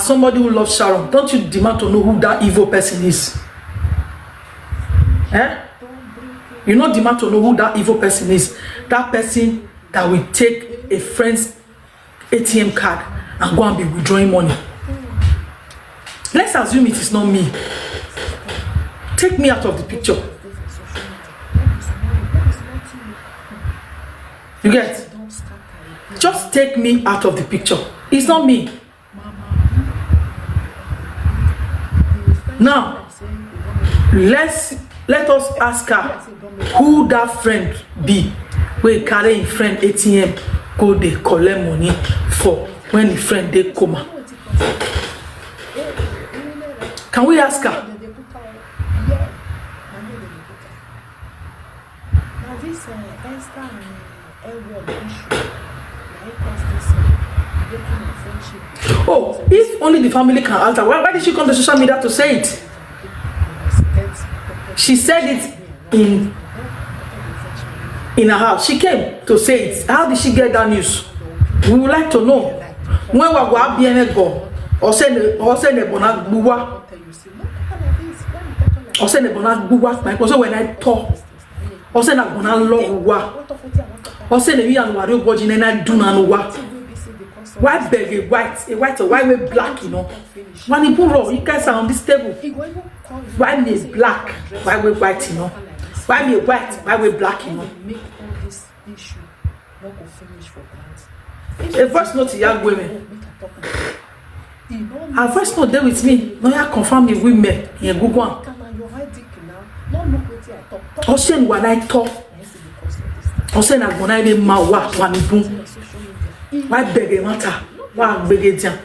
as somebody who loves Sharon, don't you demand to know who that evil person is? Eh? You not demand to know who that evil person is. That person that will take a friend's ATM card and go and be withdrawing money. Let's assume it is not me. Take me out of the picture. You get? Just take me out of the picture. It's not me. Now, let us ask her who that friend be. We carry a friend ATM go they collect money for when the friend they coma. Can we ask her? Oh, if only the family can answer, why did she come to social media to say it? She said it in her house. She came to say it. How did she get that news? We would like to know. When we go bien go, or send the bonnet buwa, or send the bonnet buwa. Because when I talk, or send a bonnet low, or send the young warrior body and I do not know what. Why beg a white or why we black, you know? When you put you guys are on this table. Why me is black? Why we white, you know? Why me white? Why we black, you know? A voice note to young women. Her voice note there with me. No, you confirm me with me. You go one. Ocean when I talk. Ocean I'm gonna be my wa one boom. Why beg a matter? Why beg a jam?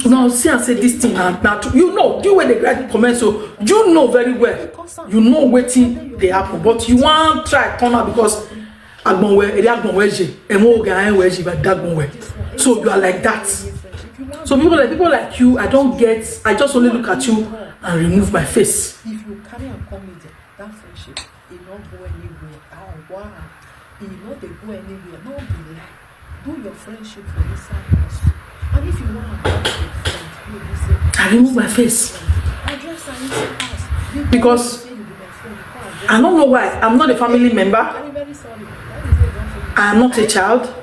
Now, see, I say this thing now. You know, you when they write comments, so you know very well. You know waiting they happen, but you want try turn out because so you are like that. So people like you, I don't get. I just only look at you and remove my face. If you carry and come with that friendship, it not go anywhere. Wow. It not they go anywhere. No be lie. Do your friendship for inside house. And if you want to have a friend, you say, I remove my face. Address her inside house. Because I don't know why. I'm not a family member. I'm very sorry. I am not a child.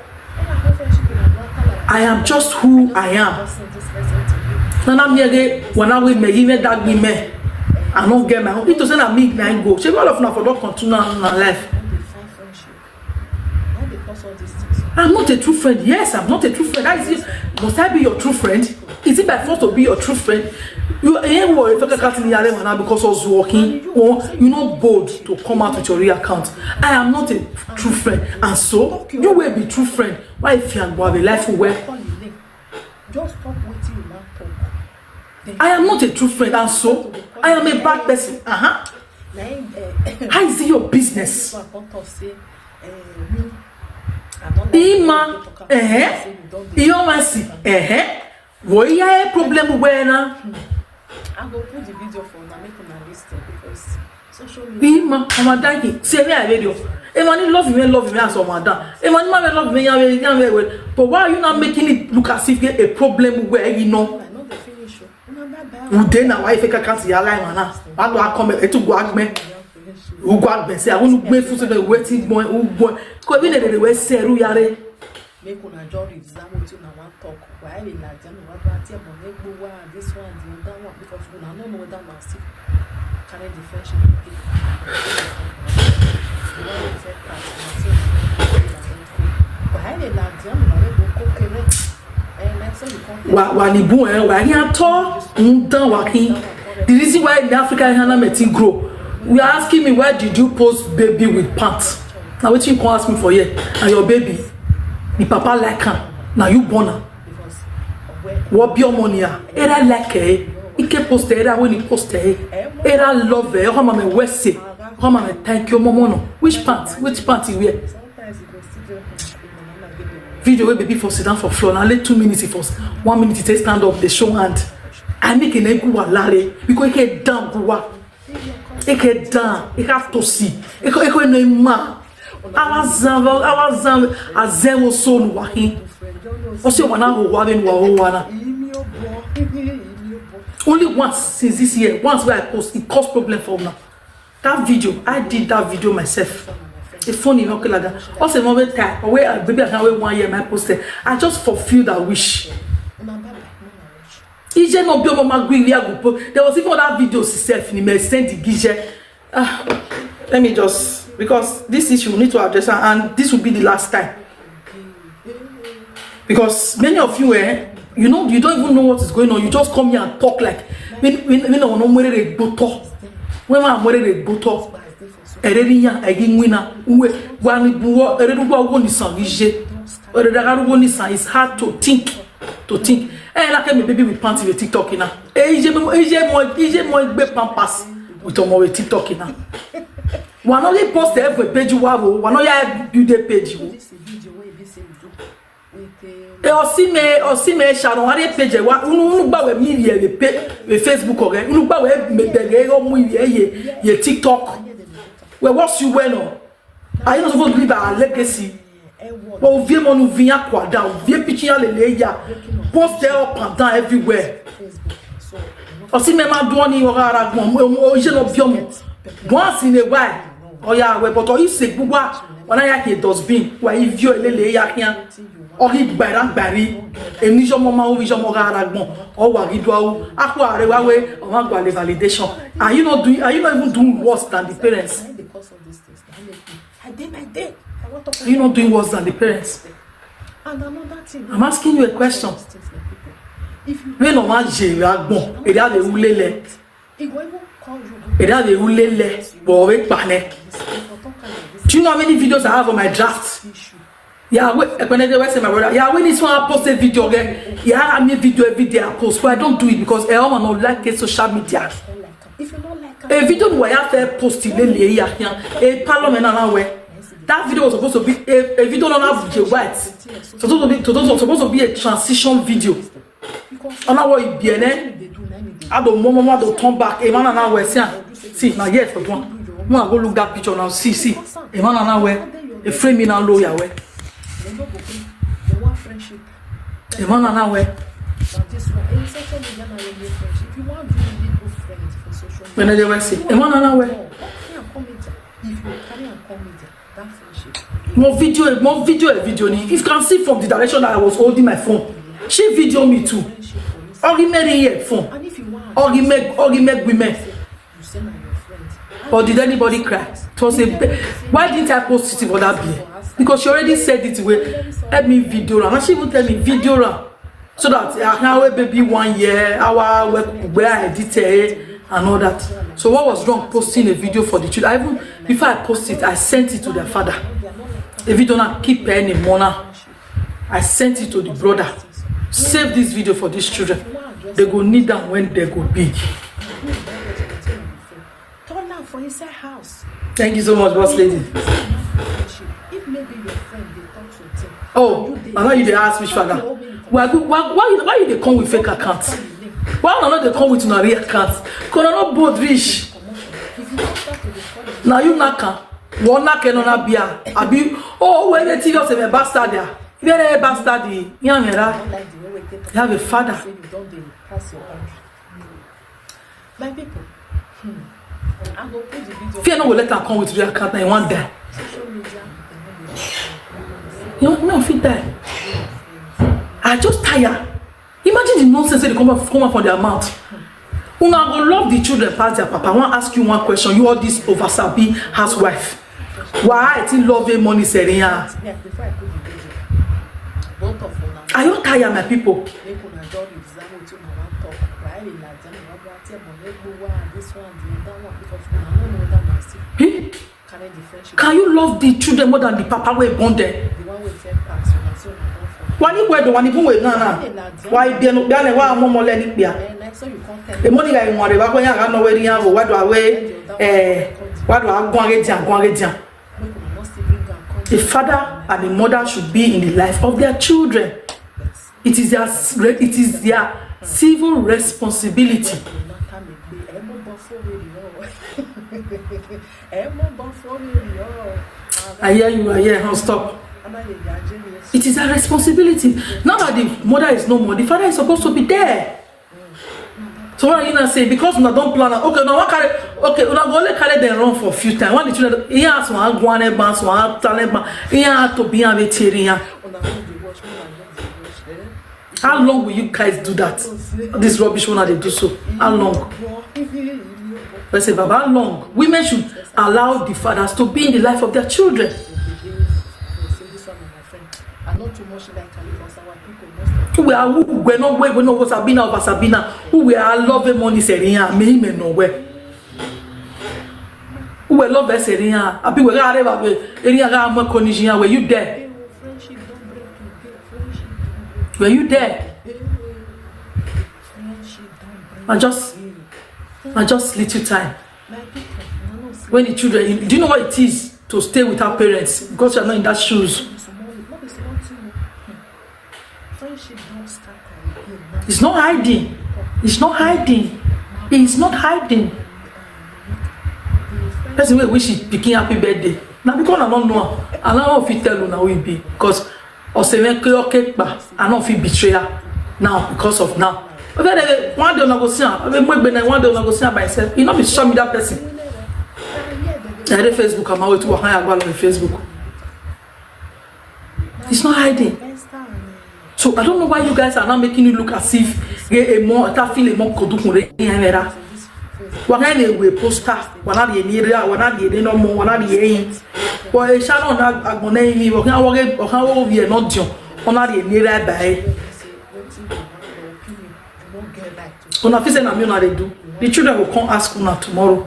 I am just who I am. Nana me when I with me, even that be me. I don't get my own. It doesn't make me go. She all of now for don't continue in my life. I'm not a true friend. Yes, I'm not a true friend. That is it. Must I be your true friend? Is it by force to be your true friend? You ain't worried if I can't now because I was working or you're not bold to come out with your real account. I am not a true friend, and so you will be true friend. Why if you have a life where just stop waiting you now talk. I am not a true friend, and so I am a bad person. How is it your business? Ima, Why you have a problem where now? I'm going to put the video for now, make una listen because social media. Ima, I'm dying. See me a video. Emani love me as a madam. Emani love me, but why are you not making it look as if a problem where you know? I know the finish. Would then a wife can't see a line now? How do I come to go at me? Who got me? Say, I want to make food to the waiting boy who boy. Because we need the way say, Ruyare. Make una job exam with you now one talk. Why we like them? What about you? But make go one, this one, the other one, because we don't know whether man still carry the friendship. Why we like them? Why we go correct? Wanibu why here tall walking. The reason why in Africa Hana meeting grow. We are asking me why did you post baby with pants? Now what you can ask me for here? And your baby, the papa like her. Now you born her. What be your money? Era like her. He can post her when he post her. Era love her. How mama West say? How mama thank you momo? Which pants? Which pants you wear? Video where baby for sit down for floor. Now let 2 minutes for 1 minute to stand up. They show hand. I make an egg lare because he get down go. He get down. He have to see. He no ma. I was azemo so wahi. Also, only once since this year, once where I post, it caused problem for now. That video, I did that video myself. It's funny, not like that. Also, moment time, where baby I can wait 1 year, my posted. I just fulfilled that wish. There was even that video itself in the send the Gije. Let me just, because this issue we need to address, and this will be the last time. Because many of you, you know, you don't even know what is going on. You just come here and talk like when I'm ready to go talk. When I'm ready to go talk, Erediya again winner. It's hard to think. Like my baby with pants with TikTok now. More pampers with Omoruyi TikTok now. One only post every page you have. One only build a page. Aussi me Sharon, what a page. Unu ba we mi we Facebook or unu ba we me o mu ye TikTok. Well, what's you well? Are you not supposed to live our legacy? Well, vie mon vient quoi down, vie picture les ya, post up and down everywhere. Aussi même à douane aura ragmo, je no biom. Once in a while, oh yeah, we but you say buwa, when I hear dustbin, why if you le ya kian, or he baran bari, et ni jo moment où je m'aura ragmo, or wa ridwa ou, akwa arewa on va go le validation. Are you not even doing worse than the parents? I did. You're not doing worse than the parents. And another thing, I'm asking you a question. When no man je bon, et là de oulele. Et là de oulele, bo we pane. Do you know how many videos I have on my draft? Yeah, when I say my brother, yeah, when this one I post a video again, yeah, I make video every day I post, but I don't do it because I don't like it social media. if you don't like A video where I have posted a parliament and that video was supposed to be a video on average white. Supposed to be a transition video. On our way, I don't want to turn back. A man and I were see now yes for one. Go look that picture now. See. A man and I were a frame in a lawyer way. A man and I were. When they were say, a man and I were. More video. If you can see from the direction that I was holding my phone, she video me too. Or he made a phone. Or he make women. Or did anybody cry? It was why didn't I post it for that beer? Because she already said it way. Let me video her. And she even tell me video her. So that I can wait baby 1 year, our where I edited and all that. So what was wrong posting a video for the children? Before I post it, I sent it to their father. If you don't keep any money, I sent it to the brother. Save this video for these children. They go need them when they go big. turn out for inside house. Thank you so much, boss lady. If maybe your friend they talk something. Oh, I know you they ask which father. Why you they come with fake accounts? Why not they come with no real accounts? Because not both rich. Now you naka. One naka no na bia. Abi oh when they tell us a bastard there. You are a bastard. You have a father. My people. Fear no will let her come with real account and one day. You want no fit die. I just tired. Imagine the nonsense they come up from their mouth. Una go love the children past their papa. I want to ask you one question. You all this oversabi housewife. Why I think love money setting here? Are you tired, my people? Hey? Can you love the children more than the papa we born them? Why you wear the one even with Nana? Why be no be why am more learning bia? The money guy want the why you no wedding have what do I what do I go again? The father and the mother should be in the life of their children. It is their civil responsibility. I hear you. Stop. It is a responsibility. Now that the mother is no more, the father is supposed to be there. So what are you not saying? Because we don't plan. Okay, now what carry? Okay, we not only carry them run for a few times. One the children, he has one guane bands, one talent band. He has to be a veteran. How long will you guys do that? This rubbish when they do so. How long? I say, Baba, how long? Women should allow the fathers to be in the life of their children. We are we're not where we know what Sabina over Sabina. Who we are loving money Seria, me nowhere. Who we love Seria. I be where I ever area more condition. Were you there? Were you there? I just little time. When the children, do you know what it is to stay with our parents because you're not in that shoes? It's not hiding. It's not hiding. It's not hiding. That's the way we should begin happy birthday. Now because I don't know, I don't know if you tell you now will be because or say when cake I don't feel betrayal now because of now. Okay, one day I go see her. One day I go see her by myself. You know be show me that person. I had Facebook. I'm out to work on Facebook. It's not hiding. So I don't know why you guys are not making it look as if a more feel a more kodukure here. When we poster, when I the no more, when I the boy Sharon agbonai mi, we are not doing. On a the near by. On a fisa na me na they do. The children will come ask una tomorrow.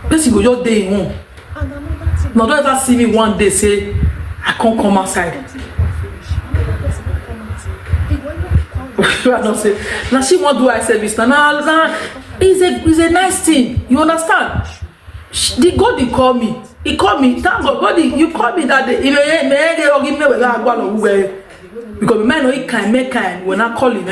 This you go your day home. Now don't ever see me one day say I can't come outside. I don't say now she won't do eye service. Now it's a nice thing. You understand? The God he call me. He called me. Thank God. God you called me that day. Because man know he can make kind when I call him.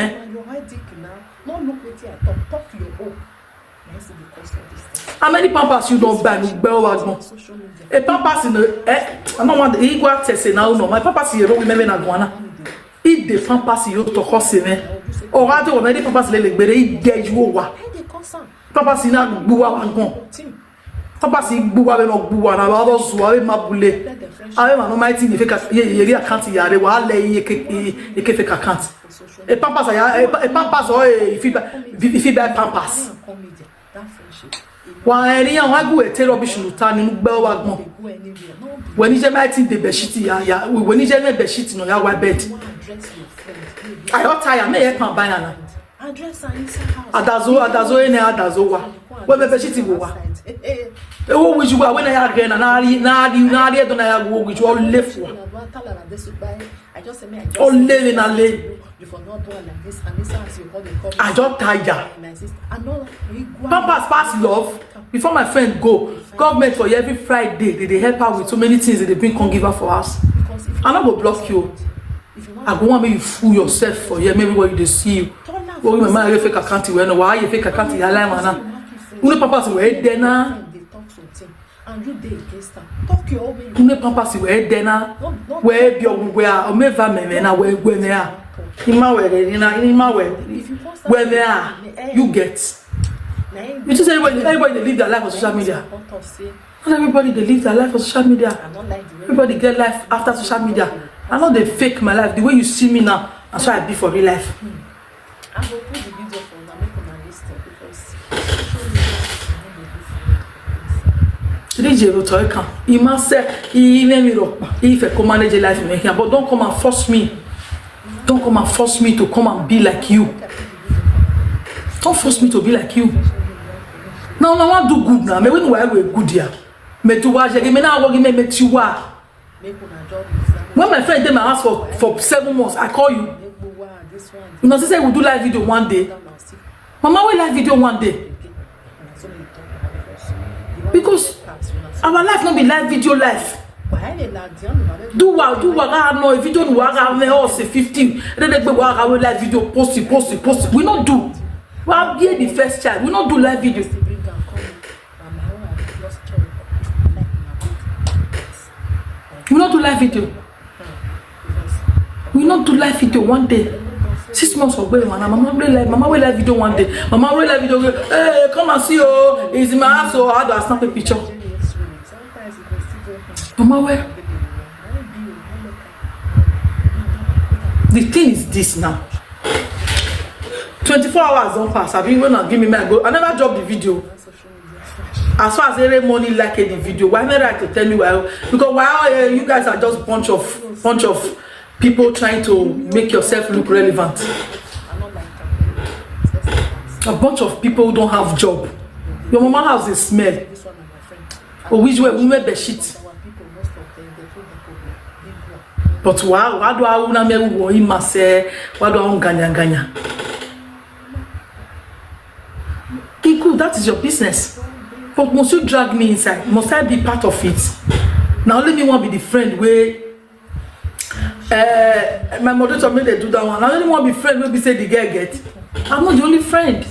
How many pampers you don't buy? A pampers in the I don't want the equal test now. No, my pampers here don't remember na guana. If the pampers you to cost me, or rather, when the pampers like better, it get you over. Pampers in na buwa wangon. Pampers in buwa be no buwa na ba do so awe mabule. Awe ma no mighty ni fake ye account yare wa le ye fake account. A pampers a pampers or if you buy pampers. When you go a rubbish no turn in Belwagmo. When you might in the bedsheet, when you get bedsheet no ya bed. I got tired, may I come banana. Adazo, any adazo. What the bedsheet go? Oh, which you are when I again and I don't have which all live for. Oh, living and live. I just tired. Pampers pass love. Before my friend go, government for every Friday they help her with so many things that they bring come give her for us. I'm not gonna block you. I go want me you fool yourself for here. Maybe when they see you. Oh, my man, you fake account. You know why you fake account? You lie, man. Une pampers we there na. Une pampers we there na. Where be we are? O me va me na we me are. Ima where they are, you get. You just say everybody they live their life on social media. Not everybody they live their life on social media. Everybody get life after social media. I know they fake my life. The way you see me now, that's why I be for real life. I will put the video for now, make on list because he must say he if I come manage a life in here, but don't come and force me. Don't come and force me to come and be like you. Don't force me to be like you. Now I want to do good now. Maybe we're good here. Me to watch again. Me now working me to watch. When my friend them ask for 7 months, I call you. You know, say we do live video one day. Mama, we live video one day. Because our life not be live video life. Do what I know if you don't work out me all say 15 then they go work out live video post it we not do Well, be the first child. We not do live video. We not do live video. We not do live video one day. 6 months ago, Mama will live video one day. Mama will live video. Hey, come and see oh, it's in my house. So how do I snap a picture? Mama, where? The thing is this now. 24 hours don't pass. Have you gonna give me my go? I never dropped the video. As far as every money like the video, why not I to tell you why? Because why you guys are just bunch of people trying to make yourself look relevant. A bunch of people who don't have job. Your mama has a smell. Or which way we made the shit. But wow, why do I wanna make him say? Why do I want ganya? Cool, that is your business. But must you drag me inside? Must I be part of it? Now let me want to be the friend where my mother told me they do that one. I only want to be friend where we say the girl get. I'm not the only friend.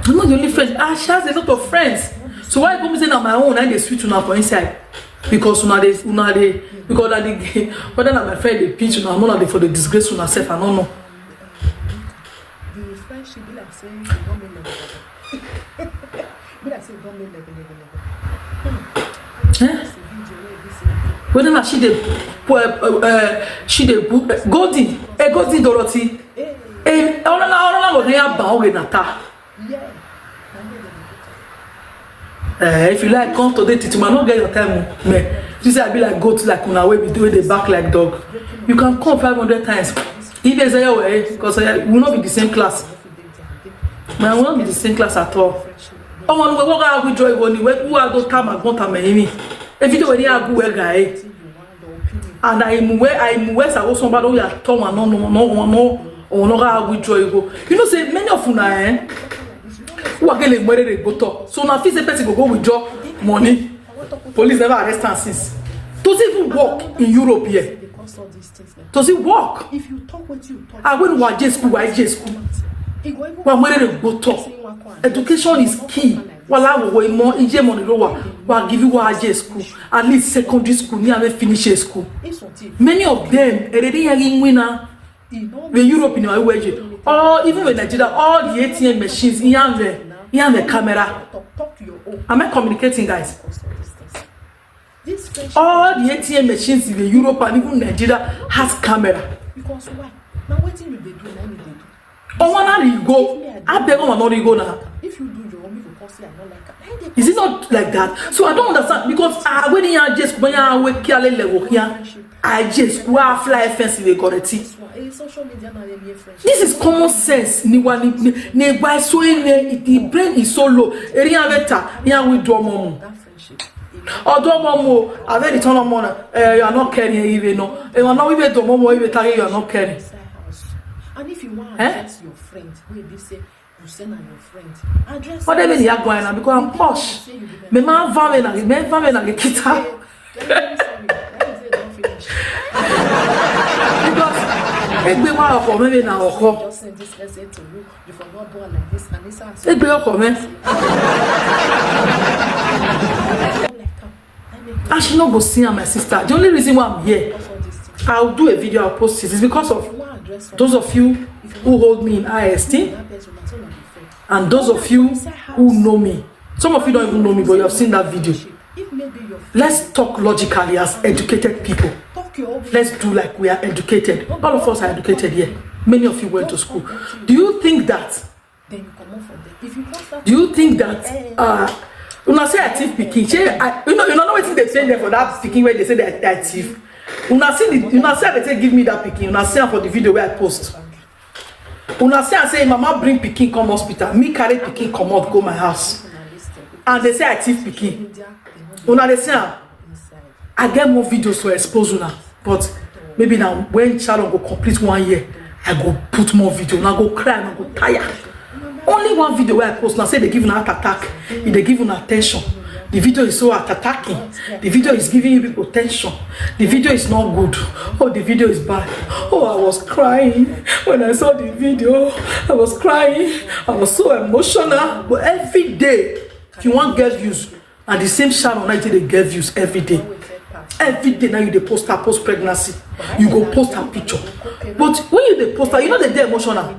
I'm not the only friend. She has a lot of friends. So why come say on my own and they switch on for inside? Because because whether my friend they pitch on not for the disgrace on herself, I don't know. The friendship be like saying whether she the Goldie, Goldie Dorothy, if you like, come today, it might not get your time. This I be like goat, like when I will be doing the back like dog. You can come 500 times. If they say, oh, because we will not be the same class. I will not be the same class at all. Oh, man, we walk out with joy when who are those time I want to me. If you do any good guy, and I'm where I was somebody who are told no, with joy go. You know, say many of you who are getting married go talk. So now, if person go withdraw money, police never arrest her since. Does it even work in Europe here? Does it work? If you talk what you talk, I went to J school, I J school. Education is key. While we more in money lower, we'll give you what J school, at least secondary school, near finish school. Many of them already having winner. The Europe in our way, or even with Nigeria, all the ATM machines, you have the camera. Am I communicating, guys? All the ATM machines in the Europe and even Nigeria has camera. Because why? Now what do they do? Oh, when you go, I beg on not go now. If you do your own, you can say I don't like it. Is it not like that? So I don't understand because when you are just when you are with Kiale level here, I just fly fence in the quality. This is common sense. Ni by so the brain is so low. Area better, yeah, we draw more. Although Momo, I very ton of money, you are not caring even no. You are not even to Momo, you are not caring. And if you want to address your friend, where they say you send your friend, address. What they are going on because I'm posh. Me man vame na guitar. Because egbe wa oko me na oko. Just send this message to you. You for not born like this, and this answer. Egbe oko me. I should not go see my sister. The only reason why I'm here, I'll do a video, I'll post it. It's because of those of you who hold me in high esteem and those of you who know me. Some of you don't even know me, but you have seen that video. Let's talk logically as educated people. Let's do like we are educated. All of us are educated here. Many of you went to school. Do you think that? When I say I thief pikin, you know what they say there for that pikin where they say that I thief. When I say they say give me that pikin, when I say for the video where I post. When I say mama bring pikin come hospital, me carry pikin come out go my house, and they say I thief pikin. When they say I get more videos to expose now, but maybe now when Sharon go complete 1 year, I go put more video, and I go cry, and I go tire. Only one video where I post now say they give an heart attack, if they give an attention. The video is so attacking. The video is giving you people tension. The video is not good. Oh, the video is bad. Oh, I was crying when I saw the video. I was crying. I was so emotional. But every day, if you want get views, and the same Sharon I they get views every day. Every day now you dey post her post pregnancy. You go post her picture. But when you dey post her, you know they dey emotional.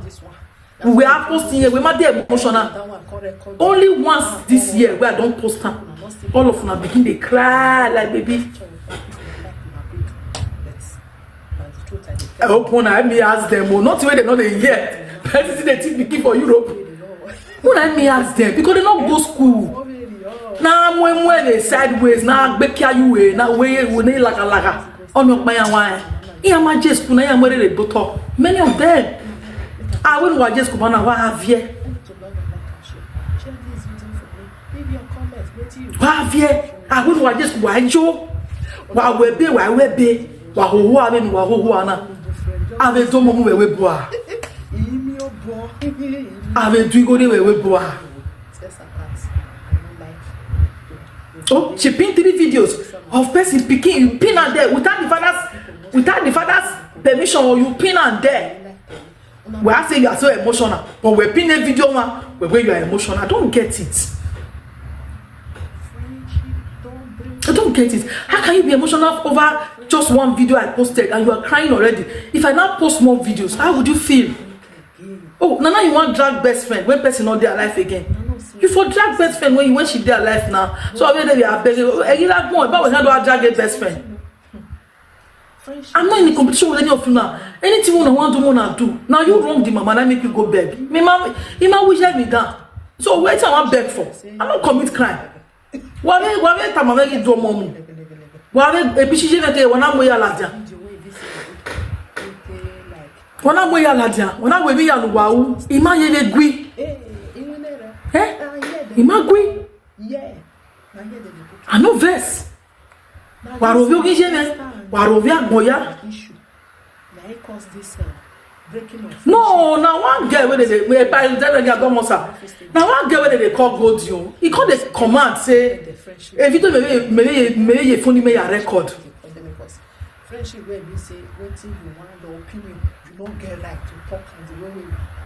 We are posting here, we might be emotional. Only once this year where I don't post her. All of them begin to cry like baby. I hope when I me ask them, well, not when they know they hear. But they think begin for Europe. When I me ask them, because they don't go school. Now when they sideways, now back you way, now way we need like a laga. On your my wine. Yeah, my just school, now I'm ready to talk. Many of them. I wouldn't want just come on. What have you? What have you? I wouldn't want just watch you. What will be? What will be? What who are in? What who are not? I will do more with boy. I will do good with boy. Oh, she pinned 3 videos of person picking. You pin and there without the father's permission, or you pin and there. We are saying you are so emotional, but we're pinning a video where you are emotional. I don't get it. I don't get it. How can you be emotional over just one video I posted and you are crying already? If I now post more videos, how would you feel? Oh, now you want drag best friend when person not there alive again. You for drag best friend when she there alive now. So I mean, they are begging. You like more, but when I do I drag a best friend? I'm not in the competition with any of you now. Anything I want to do. Now you wrong the mama, and I make you go beg. My mama, he might wish me down. So wait till I want beg for. I don't commit crime. Why time I make do mom? Why a bishi jene when I'm moya ladia? When I'm moya ladia, when I'm we ya wow, ima yele gui. Ima gui. I know verse. Warovio gijene. Warovia boya. No, now one girl when they by the time they go mosa. Now one girl when they call gold you. He call the command say if you don't maybe your phone may record. Friendship where we say what you want the opinion, you don't get right to talk the way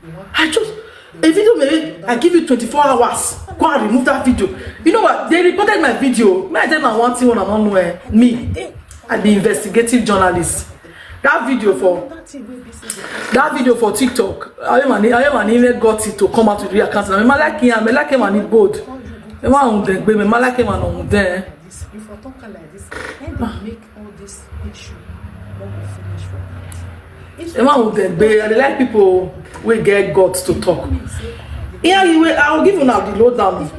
you want. I just a video maybe I give you 24 hours. Go and remove that video. You know what? They reported my video. Me I tell my one thing when I'm on where me and the investigative journalist. That video for TikTok. I am even got it to come out with the account. I like him and he bold. I like him and on there. If we talk like this, then they make all this issue not finish for us. They like people will get guts to talk. Here you will. I will give you now the lowdown.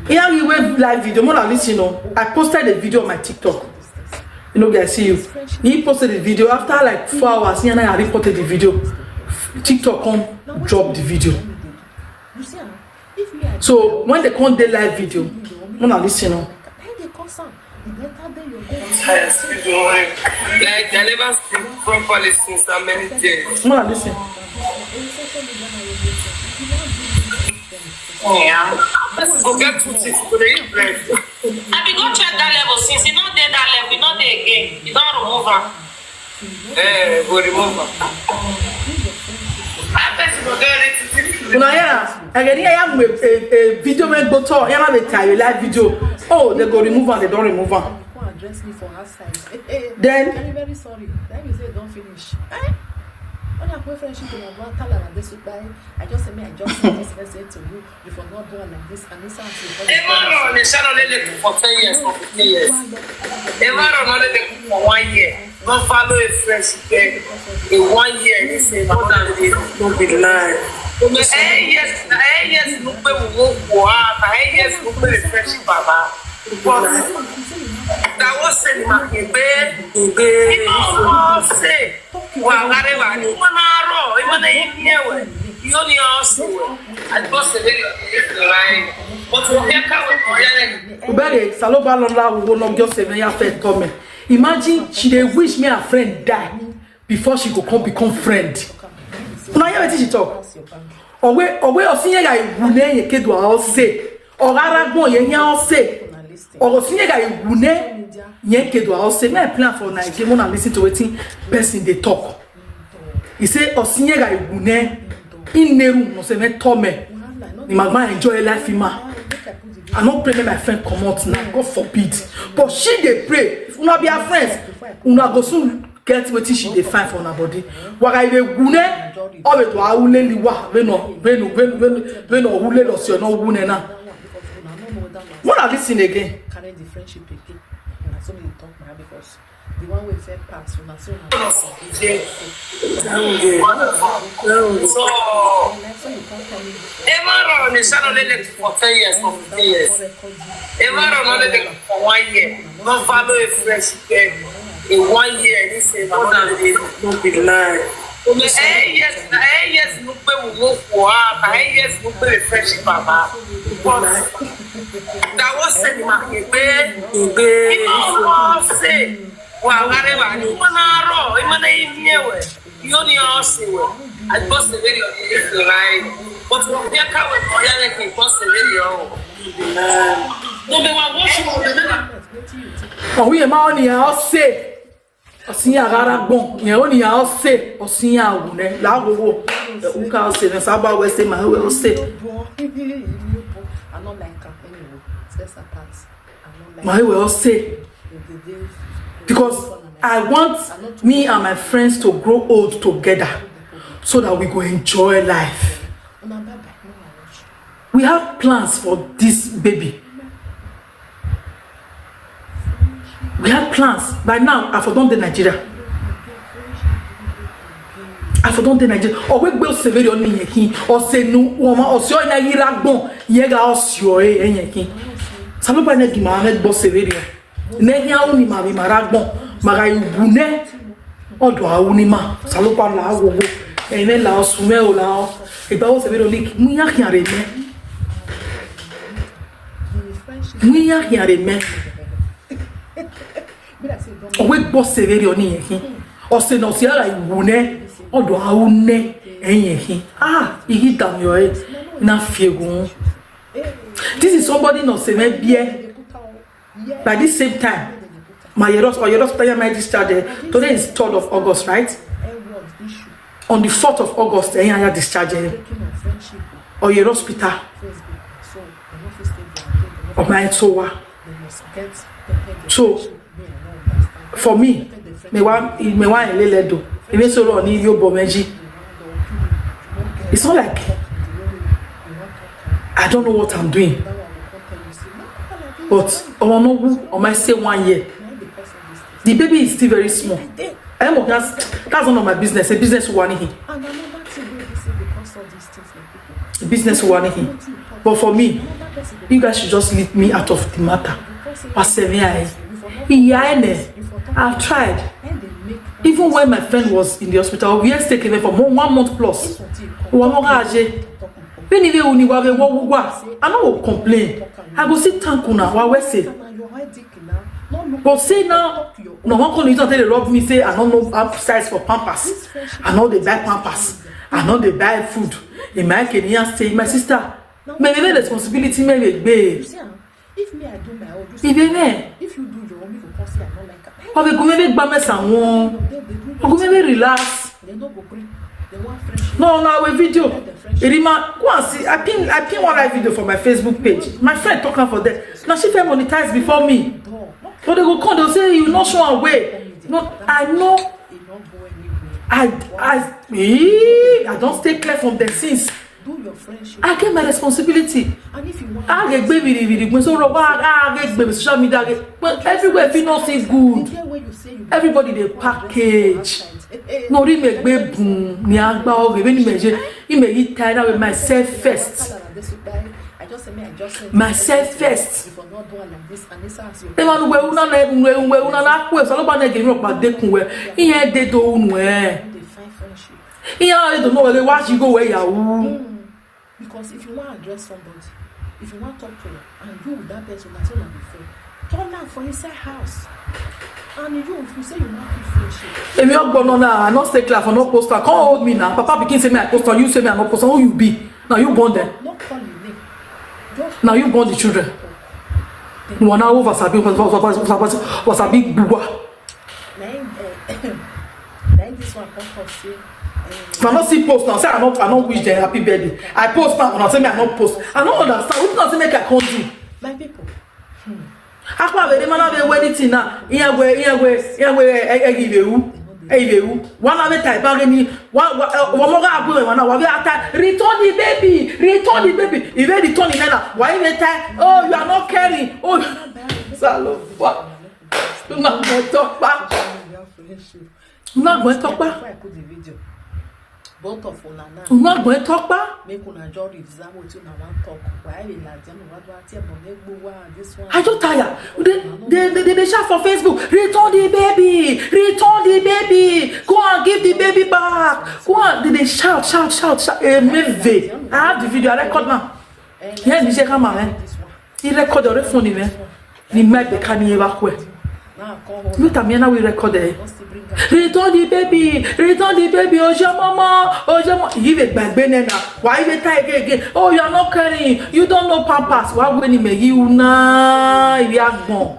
Here you will live video. More than this, you know. I posted a video on my TikTok. You know, guys, see you. He posted the video after like 4 hours. He and I reported the video. TikTok come drop the video. So when they come the live video, when I listen, like I never speak properly since so many days. When I listen. Yeah. Let's go get to it. I be go check that level since you not there that level, you not there again. You don't remove her. Go remove her. I bet you go get it. Yeah, again, I am a video man go talk. I am a time live video. Oh, they go remove her. They don't remove her. Address me for her side. Then I'm very sorry. Then you say don't finish. When I put friendship in your tell her this week, I just say I just sent this message to you. You for not doing like this and this and this. Sharon only for 10 years, for 15 years. Sharon only for 1 year. Don't follow a friendship in 1 year. This is more than this. Don't be lying. Yes, no pay will go out. Yes, no pay friendship, Baba. That was saying my baby. You know say. Well, whatever. You wanna roll? You wanna eat here? You only ask. I just say the line. But we can't come. Ubere Saloba Lola will not just say me after comment. Imagine she dey wish me a friend die before she go come become friend. Now you wetin she talk? Owe osinye ya igune ye kedu a say. Oraragbon yen yan say. Or sinye ga igune yen kedo a say me plan for Nigeria mo na listen to wetin person dey talk. He say osinye ga igune in neru no say me tome. Ni magma enjoy life ma. I don't pray my friend come out now. God forbid. But she dey pray. If una be her friends, una go soon get wetin she dey find for her body. Waga ile gune obe to awule liwa we no hule lo si no gune na. What are this thing again? Carry the friendship again. And so many talk now because the one we said pass when I saw Sharon is only for 10 years, for 15 years. Sharon only for 1 year. Don't follow a fresh in 1 year. This is more than don't be lying. Yes, look where we go for her. Yes, look where we fresh papa. That was said, my baby. You know, say, well, whatever. You want to roll, you want to eat here. You only ask you. I post the video right. But when you come with my young lady, post the video. No, they want to watch you. Oh, we are only say. Osinye Agaragbon, yen oni ya ose, osinye awune, la go uka ose, na saba we say my we ose. I don't like her anyway. Let's apart. I don't like My we ose. Because I want me and my friends to grow old together so that we go enjoy life. We have plans for this baby. We have plans. By now, I forgot the Nigeria. I forgot the Nigeria. Or we build severe on me, or say no woman, or so in a Iraqbon, Yega or Sure, and Yakin. Some by the man, boss severe. Negia only Mavi Marabon, Marai Bune, or do Aunima, Salopa Lao, and then Lao Sumel Lao, if I was a very leak, Muyakia remain. Muyakia remain. We boss severe on him. Or say no, see, I wune, or do I wune, and ah, he hit down your head, not fear. This is somebody not saying, beer. By this same time, my yeros or yeros player my discharge. Today is 3rd of August, right? On the 4th of August, I had discharge. Or your hospital. Or my sowa. So, for me, me want lele do. Even so on your bomeji. It's not like I don't know what I'm doing. But on my say 1 year. The baby is still very small. That's none of my business. A business one here. Business one here. But for me, you guys should just leave me out of the matter. I've tried. Even when my friend was in the hospital, we had taken her for 1 month plus. I don't complain. I go sit thank you now. What we say? But say now, no one can use until they rub me. Say I don't know size for pampers. I know they buy pampers. I know they buy food. In my Kenyan say, my sister, maybe responsibility, maybe babe. If me I do my own, if you do your own, you can say I don't like her. Or we go maybe buy me someone. Or go maybe relax. They don't go bring. They want friendship. No, a video. Go and see. I pin one live video for my Facebook page. My friend talking for that. Now she felt monetized before me. But they go come, they'll say you not show away. No, I know. I don't stay clear from the sins. Do your friendship. I get my responsibility. And if you want, I get baby, so I get baby social media. But everywhere if you not say good. Everybody they package. No, they make baby boom. Tired with myself first. Myself first. They want we una so lo ba na give me up dekun we. Iyan de do unu eh. Iyan don't know where watch you go where you. Because if you want to address somebody, if you want to talk to her, and you with that person that's all before, turn out for inside house. And if you say you want to friendship. If you go no now, I not stay clear for no poster. Come hold me now. Papa begin say me I poster, you say me I no poster. Who you be? Now you born there. Not call your name. Now you born the children. You are now over Sabi Bugwa. This one come say. If I not see post now, say I not wish them happy birthday. I post now, and I say me I not post. I don't understand. What does it make I can't do? My people. Akwa be man have wedding now. Here one of the type again. One more abu one we attack. Return the baby. If they return it now, why they type? Oh, you are not caring. Oh, Salo. What? You not going to talk back. You not going to talk back. Both of una now. You not going to talk back. Make una just exam what you want talk. Why we like them? What here? But make this one. I don't tire. They shout for Facebook. Return the baby. Go and give the baby back. Go on. They shout. Mhiz. I have the video. I record now. Yeah, you come on. He record the phone, man. The mic they can't evacuate. Look at me now. We record it. Return the baby. Oja mama. Give it back, Benena. Why they tie again? Oh, you are not carrying. You don't know Pampers. Why when you make you na? You are born.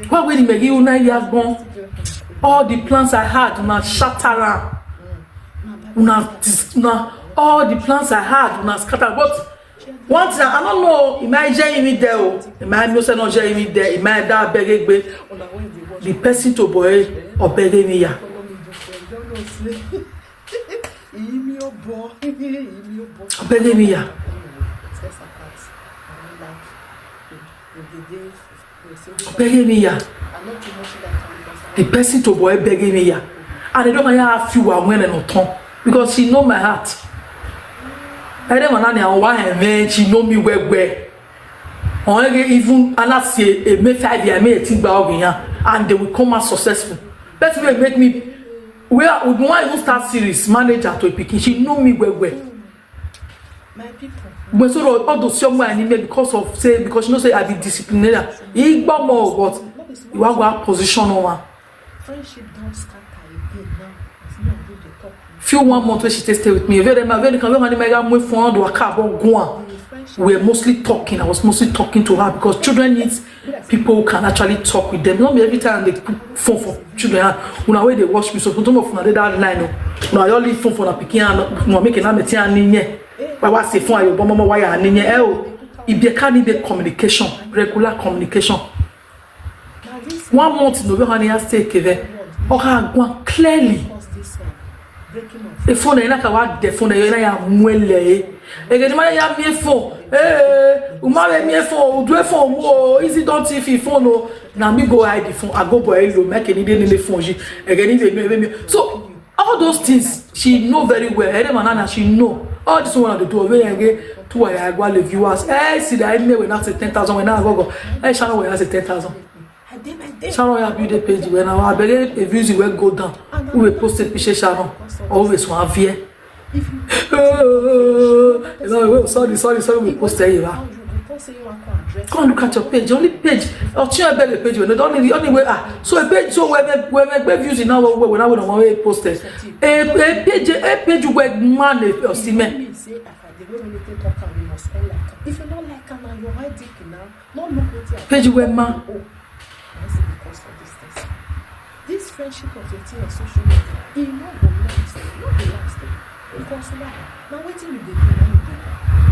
Why when you make you na? You are born. All the plans I had, una shatter. All the plans I had, una scatter. But one thing I don't know, it might join me there, it might not join me there, it might that beg the person to boy or beg me ya. Beg me ya. Beg me ya. The person to boy beg me ya. And I don't have few when I not talk because she know my heart. I don't know why and she know me well. Even and I say may 5 years, may 18 and they will come out successful. Let's make me where would one even start series manager to a picking. She know me well. My people. But so all those young men because she knows say I be disciplinary. He got more, but you want to have position on one. Friendship don't scatter again now. It's not good to talk. Few 1 month when she stay with me. We were mostly talking. I was mostly talking to her because children need people who can actually talk with them. Not every time they put phone for children. When I they watch me, so some of them that line. When I only phone for a picking and making a meeting. But what say phone? Your mama why are ninye? If they can't need communication, regular communication. 1 month in November, I stay here. Clearly. The phone is not about the phone. You know, I'm well. Again, my young me phone. Umare me phone. Do a phone. Oh, Izzy don't see if phone. No, now me go hide the phone. I go boy lo make any day in the phone. Again, so all those things she know very well. Any man she know. All this one they do. Again, to I go the viewers. See that I may when I say 10,000 when I go. Sharon when I say 10,000. Sharon have built a page when I believe a views will go down. We will post a picture Sharon. Always one fear. Sorry, we post it here. Go and look at your page. Only page. Or change the page. The only way. So a page. So when we views in our way, when I want to post it. A page where man or cement. If you don't like her now, you're hiding now. Not look at your page where man. This friendship of your team on social media, it not the last thing. Because now waiting you dey do.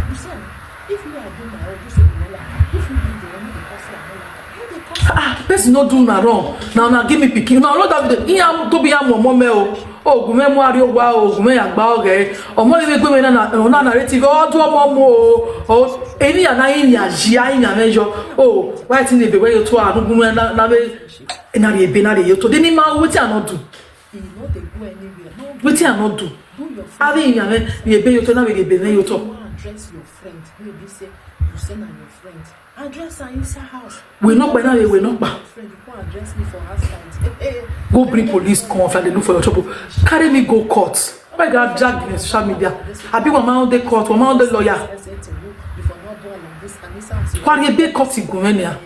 You see, if you are doing my own, you say you like. If you do the one because you are not like. Person not doing that wrong. Now give me picking. Now not that video. Iyan to be am mama o. Oh, gume mo ari owa o, gume agba oge. Omo ile gbe me na narrative. Oh, do omo mo o. Oh, eni ana yin ya jia yin ya mejo. Oh, why tin dey be where you to anu gume na be na dey be na dey you to. Dey ni ma wetin I not do. You know they go anywhere. Wetin I not do. Do your friend. Abi yin ya me dey be you to na be dey be you to. Address your friend. Maybe say you send your friend. Address her inside house. We not by now, we not by. Friend, you can't address me for outside. Go bring police come and they look for your trouble. Carry me go court. Why got dragged in social media? I be one man on the court, one man on the lawyer. Why you be court in Gumenia?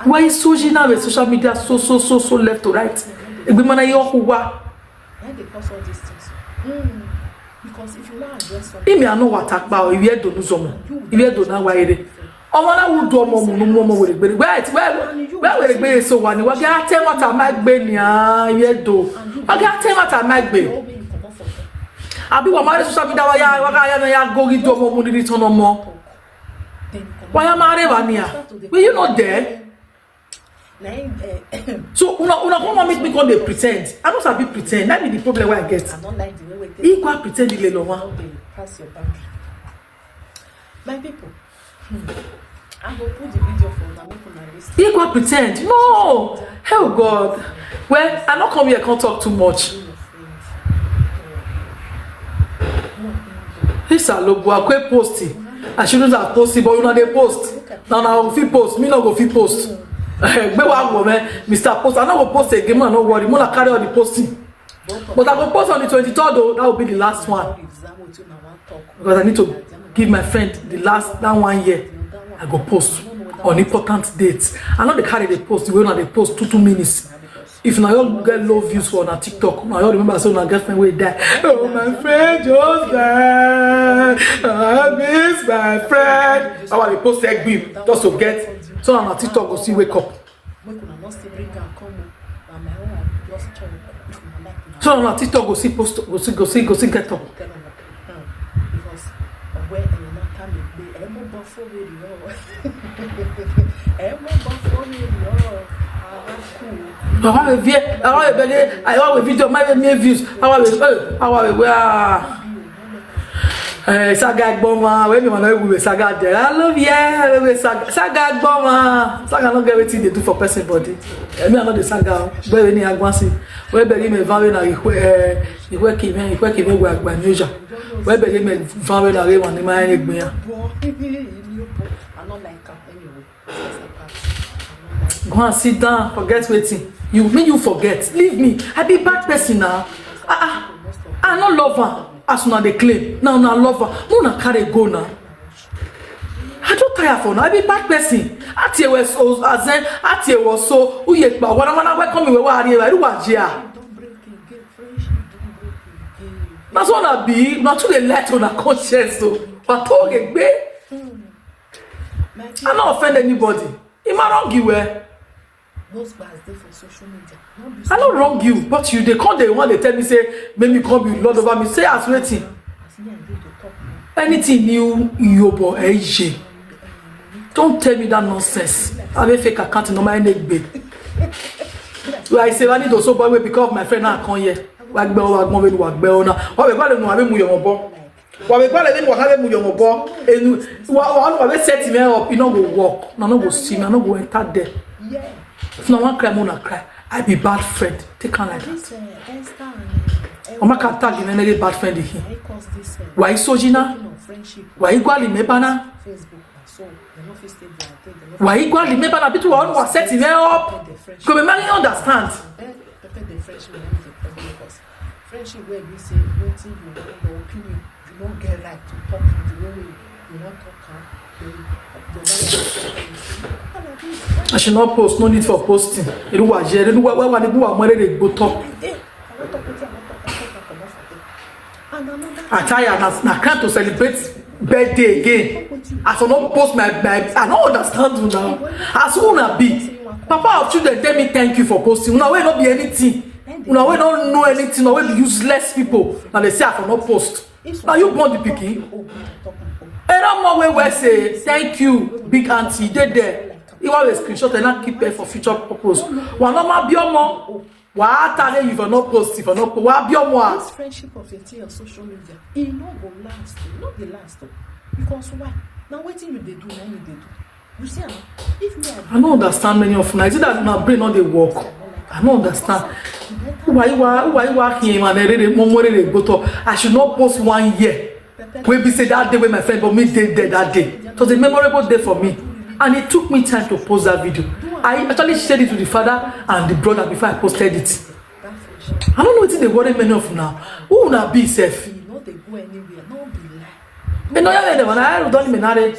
Why is Soji now with social media so left to right? If we man are your who why they cause all these things? Because if you want to address something, imi ano watakba if you don't know if you don't know why it omo na wo do omo mu no omo we gbere where we gbere so wani wa ga tell what am agbe ni you do wa ga tell what am agbe abi wa mare social media wa ya go do omo mu ni return omo wa ya mare wa ni were you not there? So una come make me come dey pretend. I don't sabi pretend. That be the problem where I get. I don't like the way we Equal pretend ile lo wa. Pass your boundary. My people, I will put the video for now. Make una listen. Equal pretend. No. Hell God. Well, I not come here can't talk too much. This a logo I quit posting. I shouldn't have posted, but you know they post. Now I go fit post. Me no go fit post. Mr. Post, I not go post again, man, no worry. Mona carry all the posting. But I go post on the 23rd though, that will be the last one. Because I need to give my friend the last that 1 year. I go post on important dates. I know they carry the post, the way they post 2 minutes. If now you get low views for on TikTok, now you remember so my girlfriend will die. Oh, my friend just died. I miss my friend. I want to post egg beam just to get. So on TikTok go see wake up. So on TikTok go see post go see get up. I want video my views. Saga Gboma, when you want to Saga there. I love Saga Gboma. Saga not get everything they do for person body. I mean, I'm not the Saga. Where any agwansi. Where be me van na iwe ki me wa agba measure. Where be me van na re wan ni ma egbe yan. I don't like her anyway. Go and sit down, forget waiting. You forget. Leave me. I be bad person now. I no love her. As una dey claim now na lover una carry go now. I don't tire for now. I be bad person. Atie we so azen atie we so uye pa wana welcome me we wa ari we wa jia. That's what I be. Not to the let on a conscience so. But talk egbe. I not offend anybody. Im wrong you Most bars dey for social media. I don't wrong you, but you they come they want they tell me say make me come you Lord over me say as waiting. Anything new yobo AJ. Don't tell me that nonsense. I have a fake account no my neck big. I say I need also boy because of my friend now come here. Wag bell now. What we call them no have mu yomo. What we call them no have mu yomo. And what we set him up, you know go walk. No go see me, no go enter there. Yeah. If no one cry, I cry. I be bad friend. Take on like that. Oma can tag in any bad friend here. Why sojina? Why gwali mebana? Why gwali mebana? People want to set him up. Come on, man, understand. Friendship where we say nothing you want your opinion, you don't get right to talk the way you want to talk. I should not post. No need for posting. You know what? You know what? When you go, they go talk. I tired. I can't to celebrate birthday again. I should not post my. I don't understand you now. As soon as be, Papa of children tell me thank you for posting. Una will not be anything. Una will not know anything. Una will be useless people. And they say I cannot post. Now you born the pikin. And I'm more where say thank you, big auntie. They there. You want a screenshot and not keep it for future purpose. One normal biomo. What are you if you're not post? If you're not post, what biomo? This friendship of your social media, it not go last. Not the last. Because why? Now waiting you they do, now you they do. You see, if you I don't understand many of them. Is it that my brain not they work? I don't understand. Why working and they go to? I should not post 1 year. We be say that day when my friend but me did there that day. It was a memorable day for me. And it took me time to post that video. I actually shared it with the father and the brother before I posted it. I don't know what they worry many of now. Who will be safe? You know, I don't even know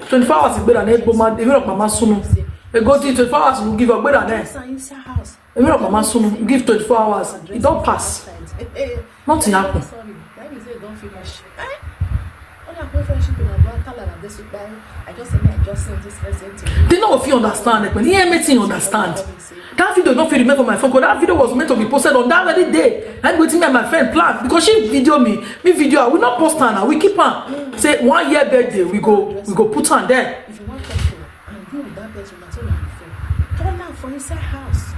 24 hours is better than 8 months. Even if Mama Sunu, they go to 24 hours, will give a better than that. Even if Mama Sunu, give 24 hours, it don't pass. Nothing happen. finish. Friendship in a tell her this I just sent this message to you. They know if you understand it, when he anything understand. That video don't feel remember my phone because that video was meant to be posted on that very day. And waiting me and my friend plan because she video me video. I will not post her now. We keep her. Say 1 year birthday, we go put her there. If you want to talk to and you that person that's all your friend, turn out for inside house.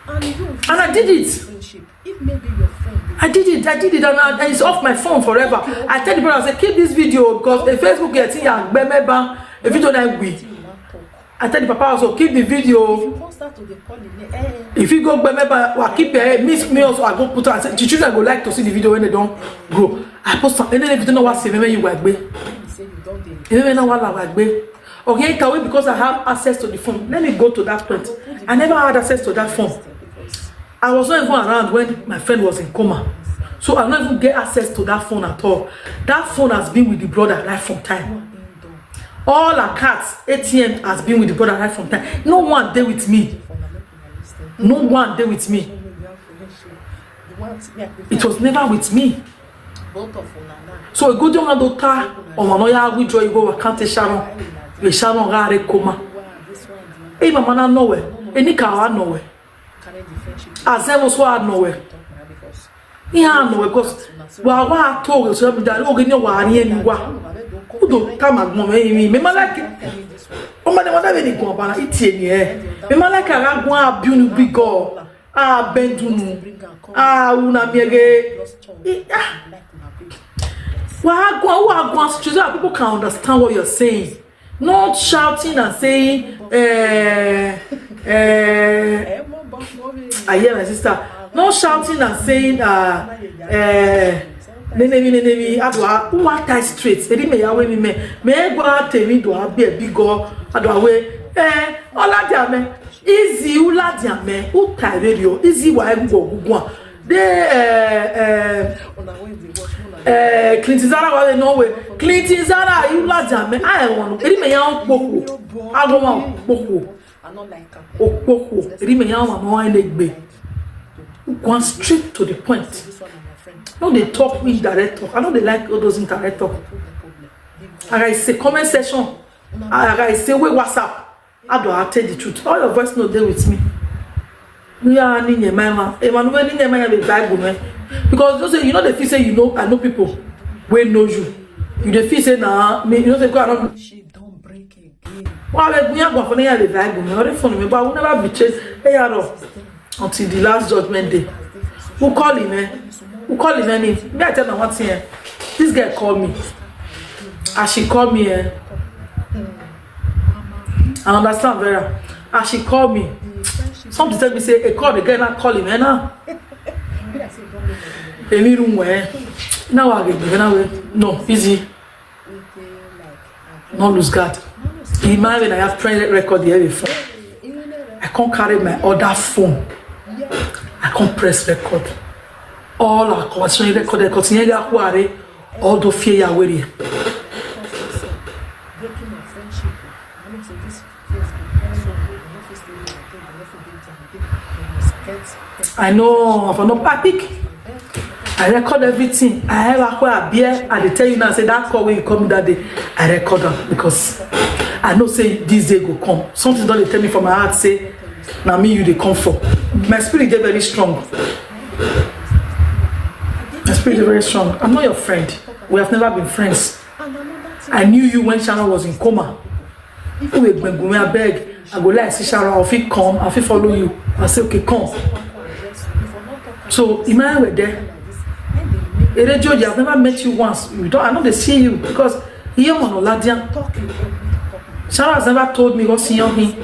And I did it. Friendship. If maybe your friend I did it, and it's off my phone forever. I tell the brother, I say, keep this video because the Facebook getting young, a video that we. I tell the papa also, keep the video. If you go, I keep it, miss me also, I go put her. The children go like to see the video when they don't grow. I post some, and then if you don't know what say, maybe you work, maybe know what I work. Okay, because I have access to the phone. Let me go to that point. I never had access to that phone. I was not even around when my friend was in coma. So I don't even get access to that phone at all. That phone has been with the brother right from time. All our cards, ATM has been with the brother right from time. No one there with me. No one there with me. It was never with me. So a good young daughter or Manoya we joy go account Sharon. We Sharon rare coma. Hey mama nowhere. Any car nowhere. As I was nowhere. Yeah, no, because I told you so that you were anywhere. Who don't come at me? Me like it. Oh, my mother, any company, it's in here. Me like a ragua, beautiful big girl. Ah, Bendunu. Ah, Unamere. Why, people can understand what you're saying. Not shouting and saying, I hear my sister. Not shouting and saying, what tie straight. They may away me, may go out tell me to have be a big girl. I do away. All that me. Izzy, who lad me, who tie radio. Izzy, why go. Clinton Zara was no way. Clinton Zara, you lad me. I want. It may out Boko. I don't want Boko. I don't like her. Boko. It may out no leg. Going straight to the point. No, they talk with direct talk. I know they like all those indirect talk. I say comment section. I say wait WhatsApp. I don't tell the truth. All your voice note there with me. We are in your mama. Emmanuel in your mama the Bible, because those you know the feel say you know I know people wey know you. You the feel say nah me you know say go around. She don't break again. Well, we are going for the Bible. Me already phone me, but I will never betray. Hey, until the last judgment day. Who call him, eh? Who call his name? Me I tell them what's here. This girl called me. As she called me, eh? I understand very. As she called me. Something tell me say, a call the girl not call him, eh? Now. Any room where? Now I get no easy. No lose guard. Imagine I have friend record here before. I can't carry my other phone. I can't press record. All our conversation record, continue to worry. All the fear you worry. I know. For no pick. I record everything. I have a beer. And they tell you now, say that call when you come that day. I record them because I know say this day go come. Something don't tell me from my heart say. Now me you they come for. My spirit is very strong. My spirit is very strong. I'm not your friend. We have never been friends. I knew you when Sharon was in coma. If we beg, I go like see Sharon, I'll fit come, I'll fit follow you. I say okay, come. So imagine we're there. George, I've never met you once. You don't I know they see you because here on Oladian. Sharon has never told me what's in him.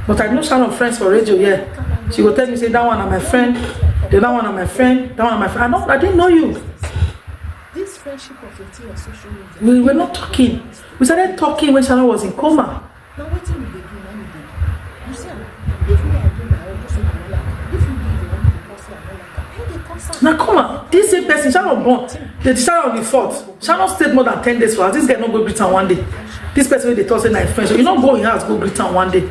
But I know Sharon friends for radio, yeah. She will tell me, say, that one are my friend, that one are my friend, that one are my friend. I didn't know you. This friendship of your social media. We were not talking. We started talking when Sharon was in coma. Now what do you do? You see, if we are doing my own, if you do the one person I don't like, now come on, this same person, Sharon born. They decided on the 4th. Sharon stayed more than 10 days for us. This guy not go greet her one day. This person they told say my friend. So you not go in house, go greet her one day.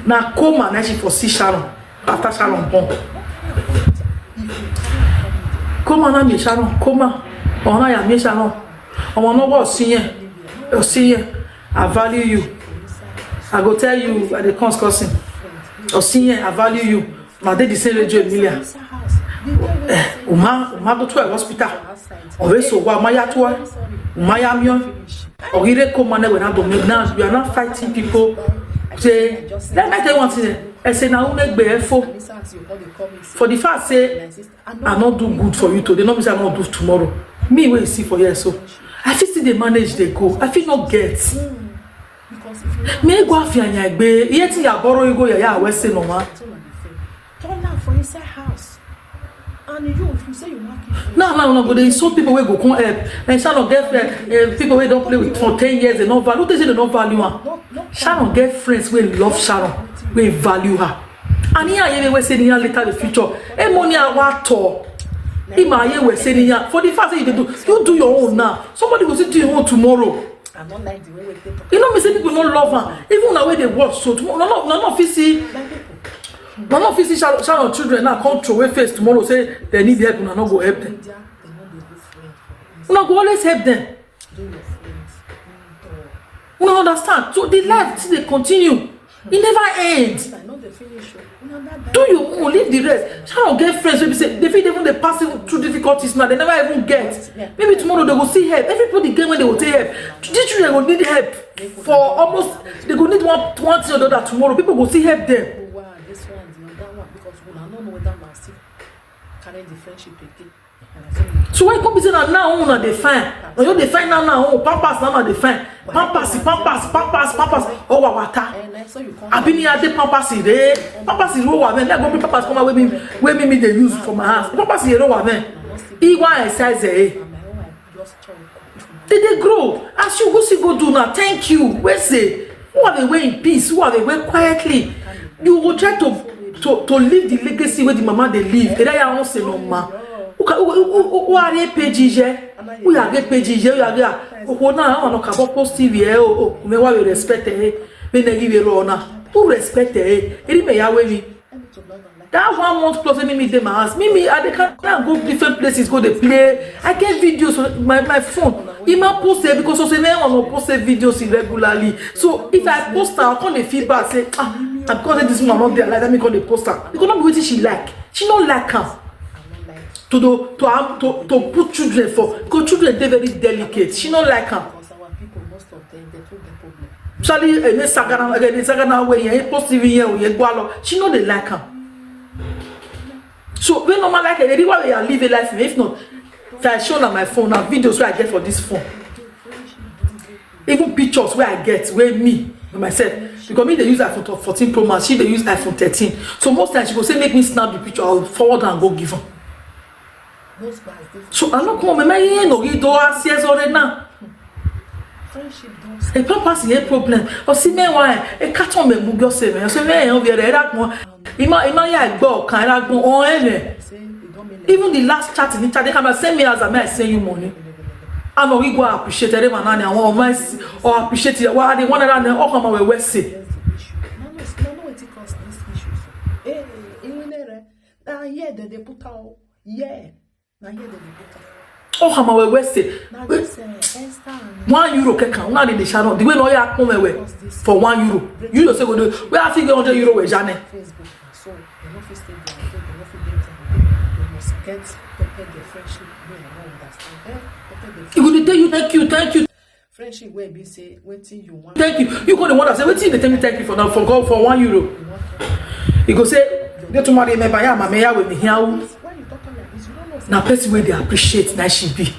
Now coma, now she for see Sharon. After Sharon born. Coma now me Sharon, coma. Ona ya me Sharon. Omo no what see I value you. I go tell you at the discussing. I value you. Now they the same radio Emilia. Uma go to a hospital. Always so wa maya to Maya mion. Ogire ko mane when I do now you are not fighting people. Say let me tell you one thing. I say now make be for the fact say I not do good for you today. Not mean say I not do tomorrow. Me wey see for here so. I feel see they manage they go. I feel not get. Me go afianya egbe. Iye ti ya borrow you go ya we say no ma. Turn out for inside house. And you, if you say you want it. No, but there is some people who go come help. And Sharon get people who don't play with for 10 years they don't value. Who they say they don't value her? Sharon get friends who love Sharon, who value her. And here we say later the future. Money I want to. We say for the fact that you do your own now. Somebody will say do your own tomorrow. I don't like the way we take. You know me say people don't love her. Even the way they watch so tomorrow. No, see. None of these Sharon children now come throw away face tomorrow say they need help and not go help them. We not go always help them. We don't understand. So the life they continue. It never ends. Do you leave the rest? Sharon get friends wey say they feel even they pass through difficulties now. They never even get. Maybe tomorrow they will see help. Everybody get when they will take help. These children will need help for almost. They will need one thing or the other tomorrow. People will see help them. The friendship again. So why come be say now una dey fine? No you dey fine now pampers now dey fine. Pampers. Oh wata. Abini ade pampers re. Pampers ro wa men. Let go bring pampers come wey me dey use for my house. Pampers ro wa men. E wan exercise They grow. As you go do now. Thank you. We say who are they way in peace? Who are they way quietly? You will try to live the legacy where the mama they live. And I won't say no ma. Who are they pages? Who are they pages? You are there. Who now I want to cover post TV. Oh, me why we respect it? Me ne give you honor. Who respect it? It may have me. That 1 month plus me them my house. Me I can't go different places. Go they play. I get videos on my phone. He might post it because also I want to post videos irregularly. So if I post her, I can't the feedback say and because this woman not there, like let me call the poster. Because not be what she like. She don't like her. To put children for because children they very delicate. She don't like her. Most of them they put the problem. Charlie, Sagana way, post even here, she know they like her. So when normal like it, they want to live a life. If not, if I show on my phone now videos where I get for this phone, even pictures where I get where me myself because me they use iPhone 14 Pro Max, she they use iPhone 13. So most times she go say make me snap the picture, I'll forward and go give her. So I'm not coming. My no you do CS already now. A purpose is a problem. Or see me why a carton me mugyo se me. So me on be that one. Ima ya gbo kan ra gbon on ene. Even the last chat in chat they come send me as I send you money. I know we go appreciate them and I want or appreciate it. Why they want around them all come we say. Oh, how my we say €1 can now the Sharon the way lawyer come away for €1. You say go do we have to get €100 we jane. So they no fit stay there, they no fit get the friendship wey I don't understand. You go tell you thank you. Friendship wey be say wetin you want. Thank you. You go the one that say wetin they tell me thank you for now for God for €1. You go say get to marry me by ya mama ya with me here. Now person where they appreciate that she be.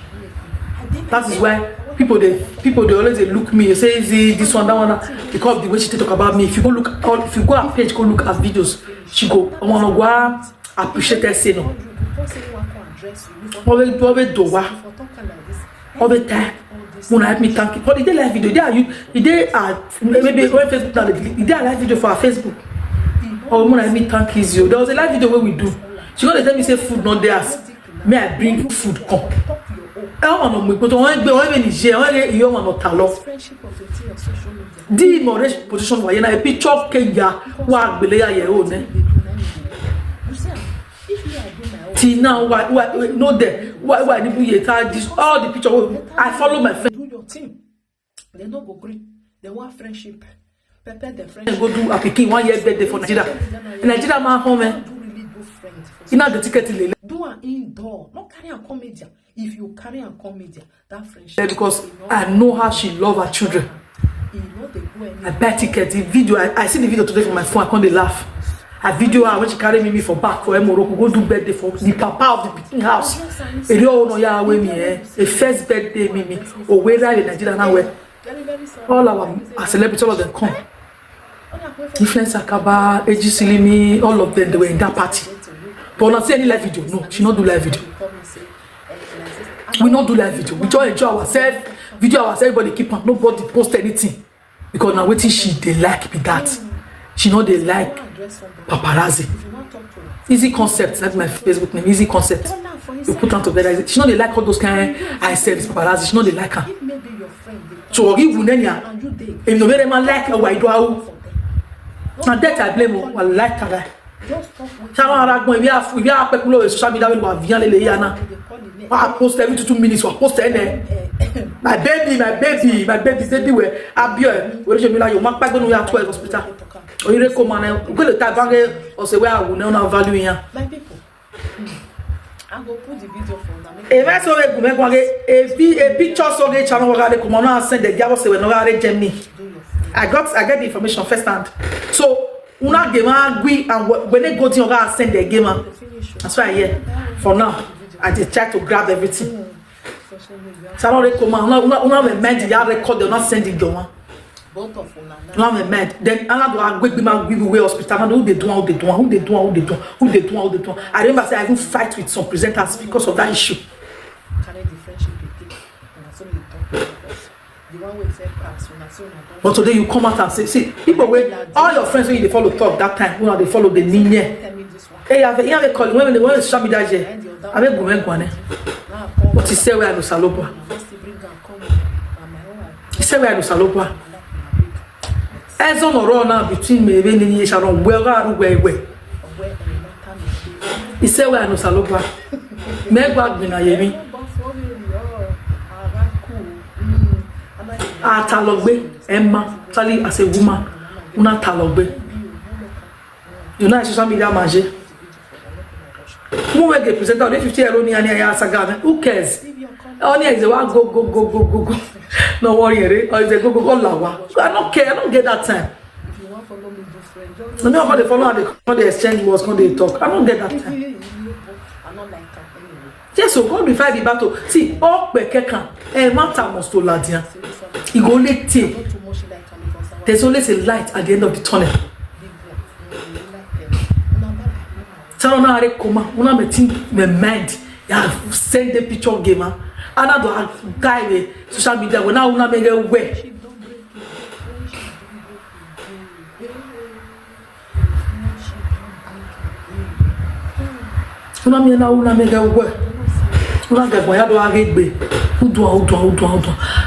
That is why people they always they look me. You say Izzy, this one, that one, because of the way she talk about me. If you go her page, go look at videos. She go, I wanna go appreciate her say no. Always do what? Always time. When I help me thank you. But the day live video, maybe when Facebook now the day live video for our Facebook. Or when I help me thank you. There was a live video where we do. She gonna tell me say food not theirs. May I bring food come? I want to make, but I want to share. I want to talk. The more position why na a picture Kenya wa gbele ya ye o ne. till now, why no there? Why the this all the picture? I follow my friend. Do your thing. They no go green. They want friendship. Prepare the friendship. Go do a picking 1 year birthday for Nigeria. In Nigeria, man, home. You know the ticket. Do an indoor. Not carry a comedian. If you carry a comedian, that friendship. Because I know how she love her children. I buy ticket. The video. I see the video today from my phone. I can't laugh. I video her when she carry me for back for Omoruyi. Go do birthday for the papa of the picking house. A real no ya away me. A first birthday me. Or where in Nigeria now where all our celebrities, all of them come. Influencer Kaba, AG Silimi, all of them, they were in that party. But not see any live video. No, she not do live video. We not do live video. We just enjoy ourselves, video ourselves, everybody keep on. Nobody post anything. Because now waiting she they like be that. She know they like paparazzi. Easy concept, that's my Facebook name, Easy Concept. You put them together. She know they like all those kind of I service paparazzi. She know they like her. So if you know very much like a white dog. Now that I blame her, I like her. Sharon, we are people on social media will have Yana. I post every 2 minutes. I post any. My baby, where Abia, where you like your mark back when we are 12 hospital. Or you recommend go to Tabange or say where I will not value here. My people, I go put the video for them. If I saw a picture so they channel where they come on and send the girl say when I read me. I get the information first hand. So una game agree and when they go to your send their gamer. That's why yeah. For now, I just try to grab everything. So I don't recommend una me mad the record they not send it down. Both of them. Now me mad. Then another go give away hospital. Who they do. I remember say I even fight with some presenters because of that issue. Carry the friendship they take. And so you talk. The one with but today you come out and say, see, people where all your friends when they follow talk that time, when they follow the linear. Hey, you have a call when they want to show me that here. I will go and go. But he said, where I do Salopa? He said, where I do Salopa? As on or now between me and Sharon, where. He said, where I do Salopa? Megwag Binayemi. Talogbe, Emma, Tali as a woman, una talogbe. You know, social media magic. Who will get presented on 50 only and Sagan? Who cares? Only is a one go. No worry, or is a go lawa. I don't care, I don't get that time. If you want to follow me, do friends. No, no, how they follow how they exchange was when they talk. I don't get that time. I'm not like that anyway. Yes, so God before the battle. See, all Bekekan, matter must to Ladian. It go only take. There's always a light at the end of the tunnel. So now I come una me think me mind. Ya send the picture gamer. Another guy with social media when now una make away. Una make away. Una get boya do agbe. Who do.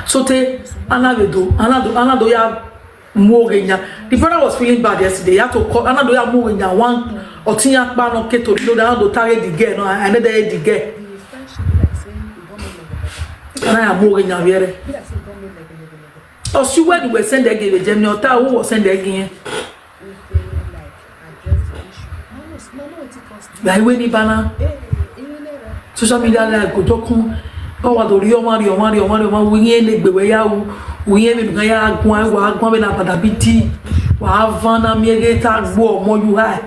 So te another ya Mogenya. The brother was feeling bad yesterday. He had to call another ya Mogenya one or tinya pa no keto do that to target the girl no another the girl. And I am Mogenya here. Oh, she when we send the game Gemini or who was send the game. Like when he banner social media like go dokun. Oh, do Rio Mario, we ain't the way out. We ain't going to go and a biti. Havana, Megata, more you high.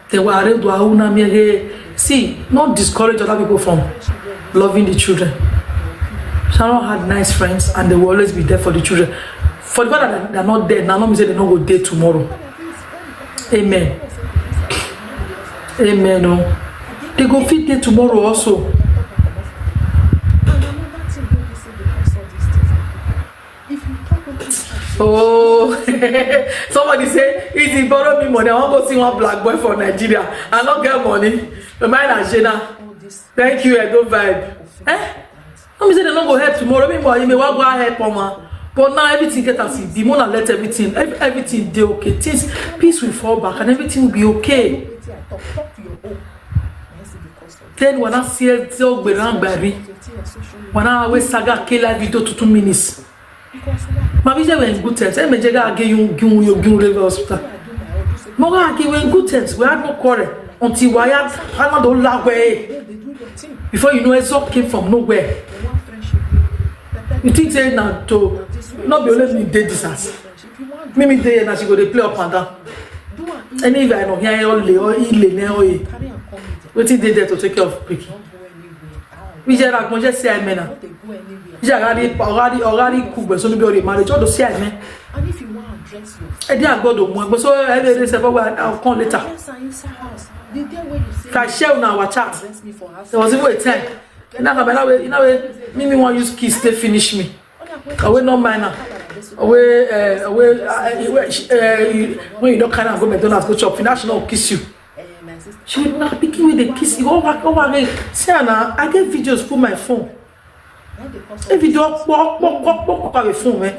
They were able to see, not discourage other people from loving the children. Sharon had nice friends and they will always be there for the children. For the fact that they're not dead, now me say they're not go dead tomorrow. Amen. Amen. Oh. They go fit there tomorrow also. Oh, somebody say, Izzy, borrow me money. I want to see one black boy from Nigeria. I don't get money. The mind is Jenna. Thank you, I don't vibe. Eh? Let me say they don't go help tomorrow. Me boy, you may want to go help, mama. But now everything get as it be. Mona let everything dey okay. Things peace will fall back and everything will be okay. Talk to your own. Then when I see it so berangari, when I always saga kill live video to 2 minutes. My vision were in good terms. I may jega again you level hospital. Moga again in good terms. We had no quarrel until we had another lag way. Before you know, Ezop came from nowhere. You think say now to not be only me did this as me day and she go to play up and down. Anyway, I know here or ile what did they there to take care of Ricky? We just say I mean. You already cook, but so nobody married. You say I mean. And if you want to dress your I didn't go to one, but so every day I'll come later. If I share on our chat, there was even a time. Now, me want use kiss to finish me. Away no minor. Away, when you don't kind of go McDonald's go chop, finish no kiss you. She will not pick with the kiss. You over again. See now, I get videos for my phone. A video walk with phone, man.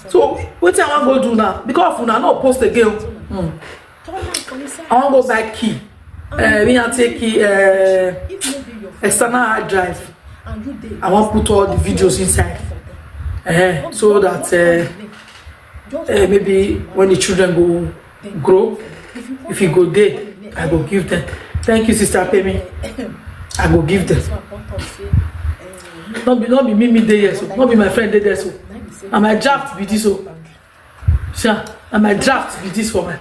So what I want to go do now? Because if I not post again, I want to go buy key. We have take key external hard drive. I want to put all the videos inside. So that maybe when the children go grow, if you go there, I will give them. Thank you, Sister Pemi. I will give them. Not be me there, so not be my friend there, so. And my draft be this, so. Sure. And my draft be this for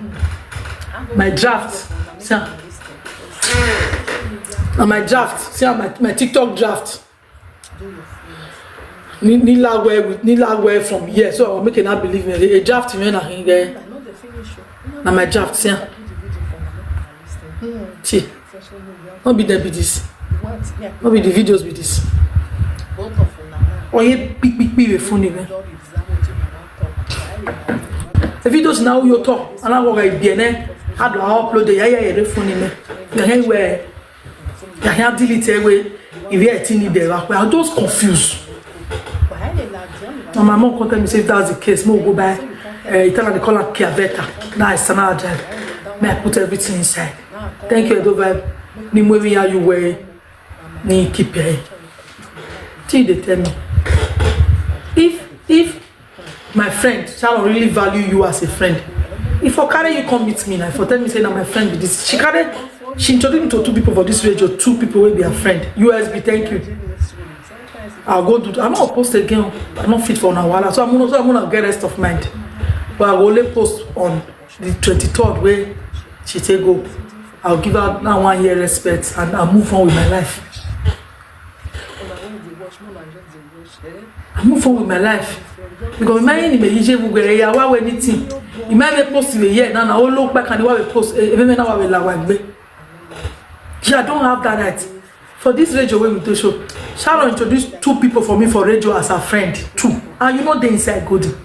my draft. Sure. And my draft. See my TikTok draft. Nila from here, so I'm making her believe me. A draft me na in there. Na my draft, see. See. Not be there be this. Not be the videos be this. Oh yeah, big funny man. The videos now you talk, and I go like bien. How do I upload the yeah funny man? The where I have delete away. If you are teeny there, I'm just confused. And my mom contact me say if that's the case, more go buy. Tell her they call her Kiaveta. Now it's another drive. May I put everything inside? Thank you, Edo. Ni movie how you wear. Ni keep here. Till they tell me. If my friend Sharon really value you as a friend, if I carry you come meet me now, if I tell me say now my friend be this, she introduced me to 2 people for this radio, 2 people will be a friend. USB, thank you. I'll go do. I'm not post again. I'm not fit for an hour, so I'm gonna get rest of mind. But I will only post on the 23rd where she say go. I'll give her now 1 year respect and I'll move on with my life. I move on with my life. Because my name is Izzy. We are anything. You might post a year now. I will look back and we post. Yeah, I don't have that right. For this radio way with the show, Sharon introduced 2 people for me for radio as a friend. 2. And you know they inside good.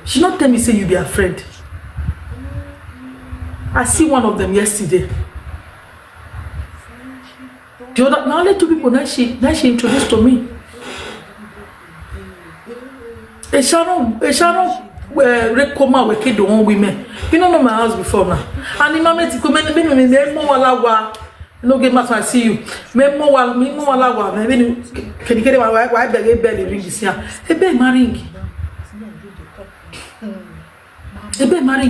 She not tell me say you be a friend. I see one of them yesterday. The other now only 2 people now she introduced to me. A Sharon Rekoma we kid one women. You don't know my house before now. And the moment you come in no get matter I see you. Me mo wala me can you get why belly ring this here. E be marrying.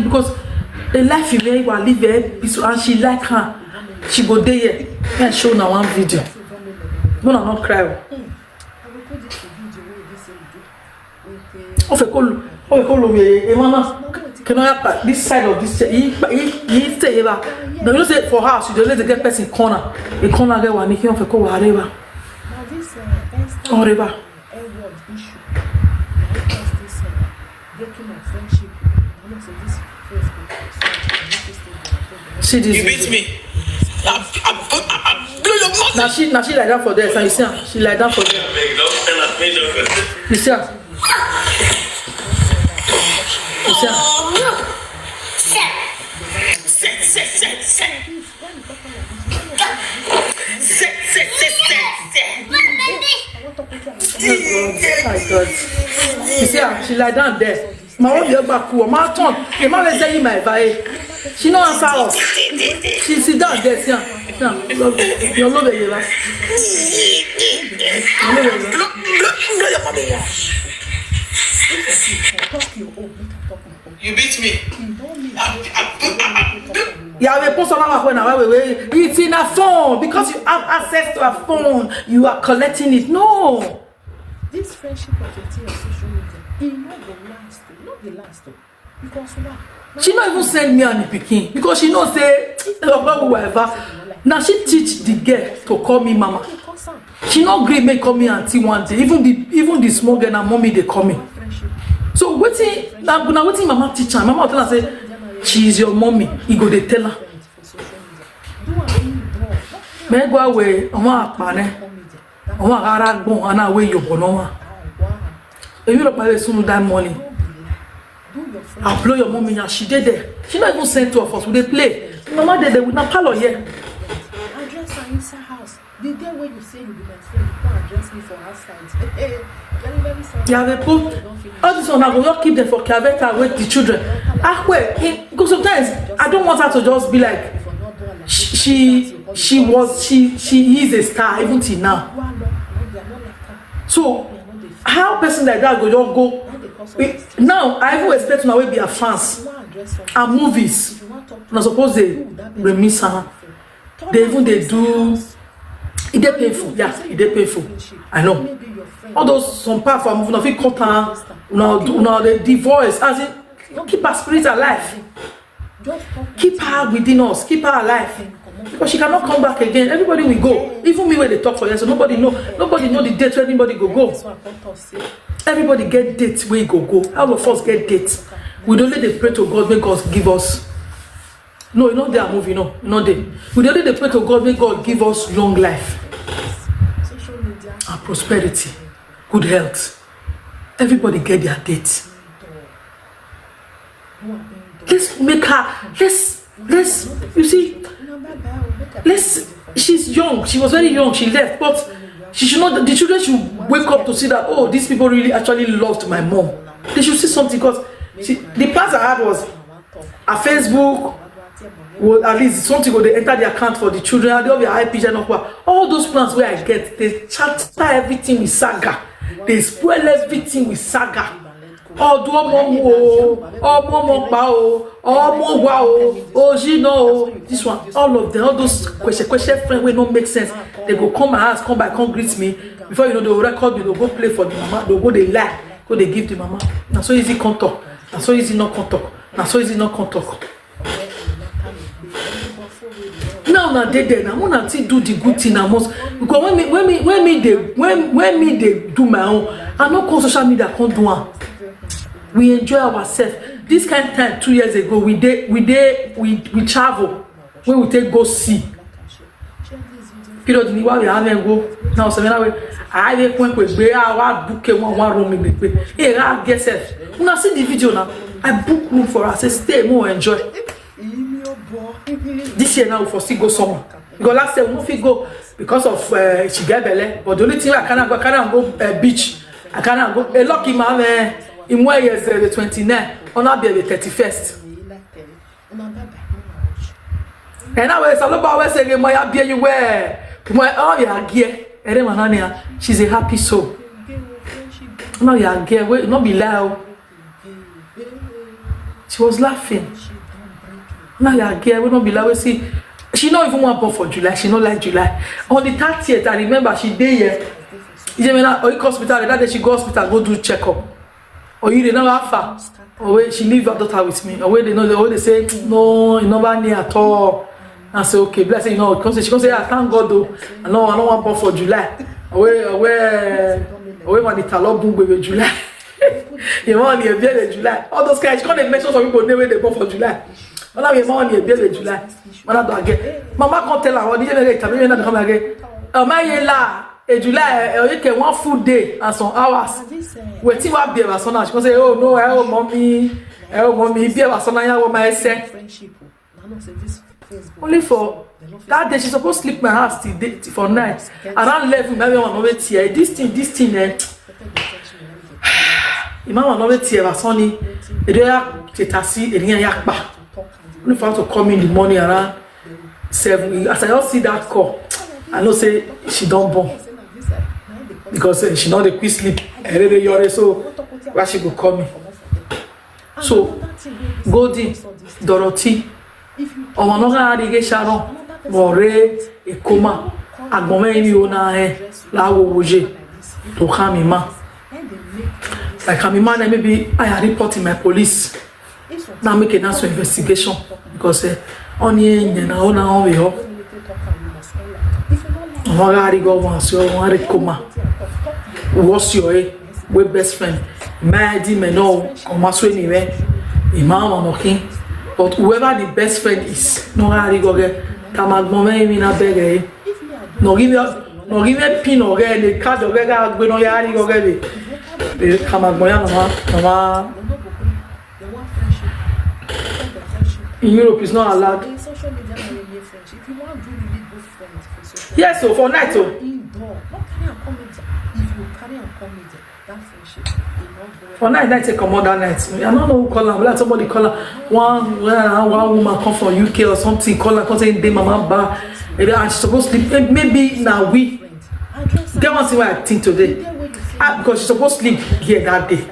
Because the life you live and she like her. She go there and show now one video. No not cry. Can I have this side of this chair? He stay here. No, you say for house, you don't let the get person corner. The corner get one, he can't go whatever. Whatever. See this. You beat me. Now she like that for this. And you see her? She like that for this. You see her? You see her? Oh my God. You see her. She lie down there. My own young back cool. My turn. The man is saying my vibe. She no answer us. She sit down there. See her. You love it, you You beat me. You have a post on our phone now. It's in a phone because you have access to a phone. You are collecting it. No. This friendship of your team on social media, it not the last, not the last. Because what? She not even send me any picking because she knows say whatever. Now she teach the girl to call me mama. She not agree make call me auntie one day. Even the small girl and mommy they call me. So waiting now waiting mama teach her. Mama tell her say she is your mommy. He go they tell her. Me go away. Oma Okpamen. Oma gara gbon ana we yo bonoma. If you look by the soon that money. I'll blow your mommy now. She did there. She not even sent to us. We they play. Mama did there with na palo here. Address her inside house. The day when you say you be my friend, you can't address me for outside. Very sorry. Yeah, they put all this one. I will not keep them for Cavetta with the children. Because sometimes I don't want her to just be like she is a star even till now. So how person like that go just go? Now I even expect now we be a fans and movies. Not suppose they remiss her. They even they do. It dey painful, yeah. It dey painful. I know. All those some part for moving, if you cut her, now the divorce, as in keep her spirit alive. Keep her within us. Keep her alive. Because she cannot come back again. Everybody will go. Even me when they talk for you, so nobody know the date where anybody go. Everybody get dates where you go. All of us get dates. We only they pray to God, may God give us. No, you know they are moving. No, not they. We only they pray to God, may God give us long life, and prosperity, good health. Everybody get their dates. Let's make her. Let's. You see. She's young. She was very young. She left, but she should not. The children should wake up to see that. Oh, these people really actually loved my mom. They should see something because the plans I had was a Facebook. Well, at least something will they enter the account for the children. And they'll be high pitch and all those plans where I get, they chatter everything with saga. They spoil everything with saga. Oh, do this one, all of them, all those question friends will not make sense. They go come my house, come back, come greet me. Before you know, they'll record me, they'll go play for the mama, they'll go they lie, go they give the mama. Now so easy can't talk. Now so easy not can't talk. Now so easy not can't talk. Now they now when I do the good thing I must because when me they do my own, I not call social media can't do one. We enjoy ourselves. This kind of time 2 years ago we travel when we take go see. Period ni wa we have go now so now I dey point we book one room in the hey I get self. Una see the video now. I book room for us. Say stay more enjoy. This year now we for still go somewhere. Because last year we no fit go because of she get belle. But the only thing I cannot go beach. I cannot go. A lucky man in 1 year the 29th. On not be the 31st. And now we say about we say my be you where my oh yeah gear. She's a happy soul. No yeah gear. We not be loud. She was laughing. Now you girl, we don't be like see. She not even want born for July. She not like July. On the 30th, I remember she day here. Or hospital. That day she go hospital go do checkup. Or you know how far. Or she leave her daughter with me. Or they know the way they say no, you never near at all. I say okay, bless you know. She come say I thank God though. I don't want born for July. Away when the talon boom baby July. You want the beer July. All those guys. She can't mention some people name they born for July. Mama we want the beer July. Mama do again. Mama can't tell her what the day come here come again. My la July you can one full day and some hours. We see what beer was on. She can say oh no, oh mommy, beer was on here what my say. Only for that day she supposed to sleep my house till for night. Around 11 maybe one over here. This thing Imam no wait here Sony. E do ya tetasi e ya pa. No for to come in the morning around 7. As I just see that call, I know say she don't born. Because she know the quick sleep. So why she go call me? So Goldie, Dorothy, Omoruyi Adige Sharon, More, Ekoma, Agbome mi ona la wo woje to Kamima. Like Kamima, maybe I report in my police. Now make a national investigation because only na ona on we ho. Omoruyi Adige once you want Ekoma. What's your we best friend? My me no come so anywhere. Imam Onokin. But whoever the best friend is, no Adige go get. Tamagmome mi na beg no give me pin or get the card of Vega go no Adige go get it. The Tamagmoya no. In Europe is not allowed. Yes, so for night so. For night take come on that night. I don't know who call her. Let somebody call her. One woman come from UK or something. Call her. Cause they mama bar. And she's supposed to sleep. Maybe now we get one thing what I think today. Because she's supposed to sleep here that day.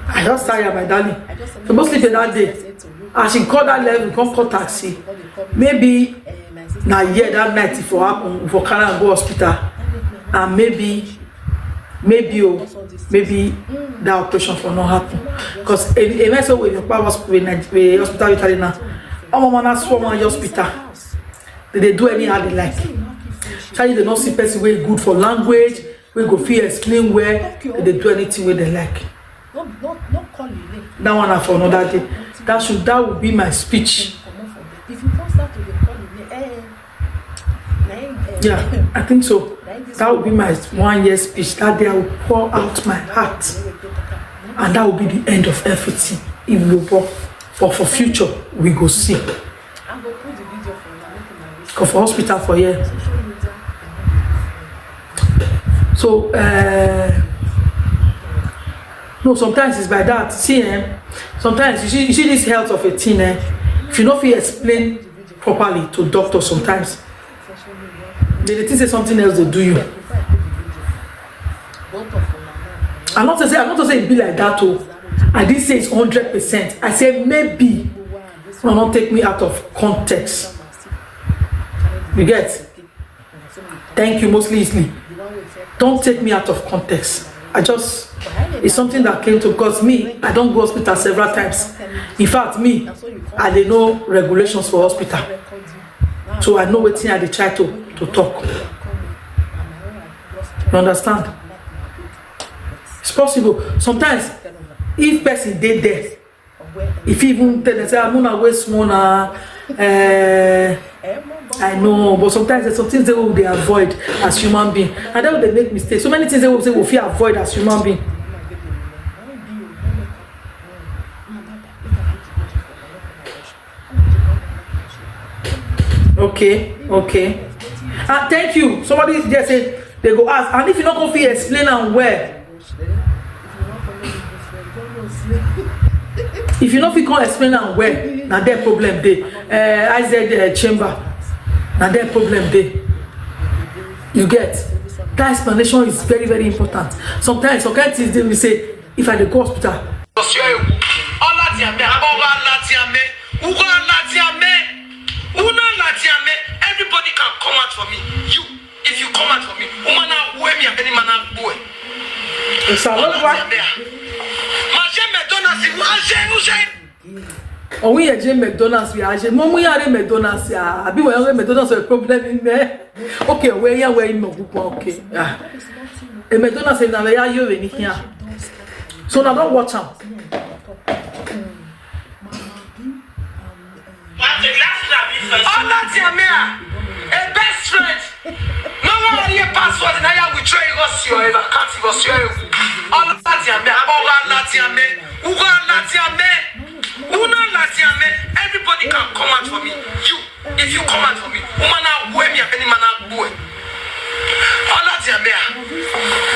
I just tired my darling. Supposed to sleep that day. And she called that level. Come call taxi. Maybe now yeah that night if for happen for carry and go hospital. And maybe that operation for not happen because a mess with the power hospital Italy now. I'm on a small hospital. They do anyhow they like. Charlie they not see person way good for language. We go feel explain where they do anything where they like. That one for another day. That would be my speech. Yeah, I think so. That would be my 1 year speech. That day I will pour out my heart. And that will be the end of everything. If we go but for future, we go see. Go for hospital for years. So, no, sometimes it's by that. See, sometimes you see this health of a teen. If you don't feel explain properly to doctor sometimes, they think say something else they do you. I'm not to say it be like that too. I didn't say it's 100%. I said maybe. Will not take me out of context. You get? Thank you, mostly easily. Don't take me out of context. It's something that came to because me, I don't go hospital several times. In fact, me, I dey know regulations for hospital. So I know what thing I dey try to talk. You understand? It's possible. Sometimes, if person dey there, if even tell them say I'm gonna waste one, I know, but sometimes there's some things they will avoid as human being, and then they make mistakes. So many things they will say we feel avoid as human being. Okay. Thank you. Somebody just said they go ask, and if you not go feel explain and where. If you not feel come explain and where, now their problem day. I said chamber. Now their problem day. You get that explanation is very, very important. Sometimes things they will say if I go hospital. Everybody can come out for me. If you come out for me, woman where me any man boy. Oh, we are McDonald's. We are McDonald's. I be where McDonald's a problem in there. Okay, where you are in okay. A McDonald's is now you in here. So now don't watch them. A best friend. No one your password and I will try to see you ever can't see you. All that you everybody can come out for me. If you come out for me, woman where me any man boy. amea.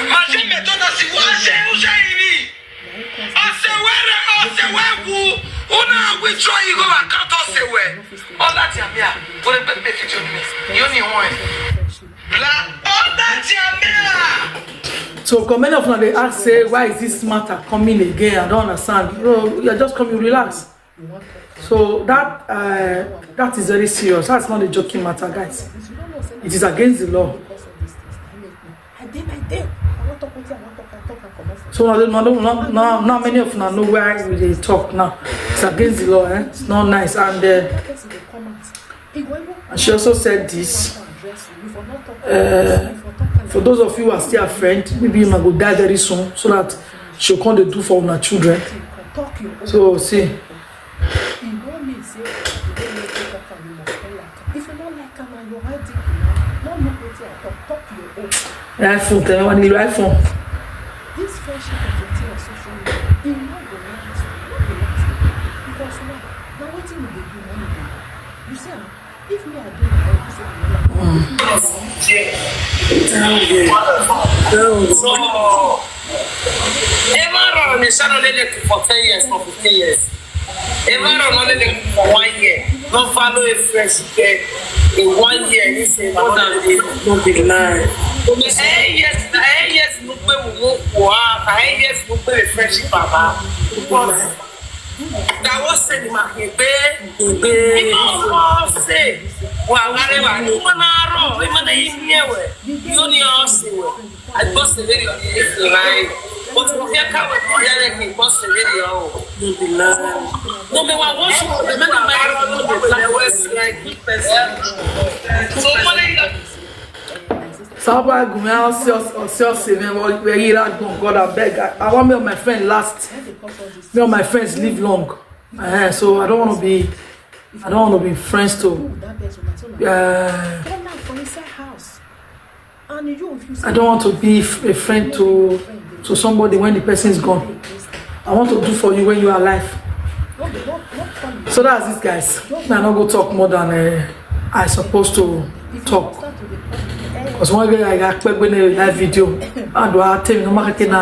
Maje metona si waje ujaini. Osewe una withdraw you go account osewe. All that amea. What a baby fit you only one. All that amea. So many of them they ask say why is this matter coming again? I don't understand. Bro, you're just coming, relax. So that is very serious. That's not a joking matter, guys. It is against the law. So now many of them know where they talk now. It's against the law, eh? It's not nice. And she also said this. For those of you who are still a friend, maybe you might go die very soon, so that she'll come to do for her children. So see. iPhone, tell me when you iPhone. This friendship of the thing on social media, it will not go last. Because now what will they do money? You see, if me I do So, Sharon for 10 years, for 15 years. Only for 1 year. Don't follow a fresh girl in 1 year. You say, more than don't be lying. Yes, look where we walk. Yes, look where we fresh papa. That was said in my head. Say, well, whatever. You only ask I bust the video right. But we hear come with me, bust the video. Don't be lying. No, but what was the man of my was like good person. So Sabah Gumel self where he had gone. God, I beg. I want me and my friend last. Me and my friends live long. So I don't want to be friends to. I don't want to be a friend to somebody when the person is gone. I want to do for you when you are alive. So that's it, guys. I'm not going to talk more than I supposed to talk. Because one day I got when a live video, and I tell you no marketing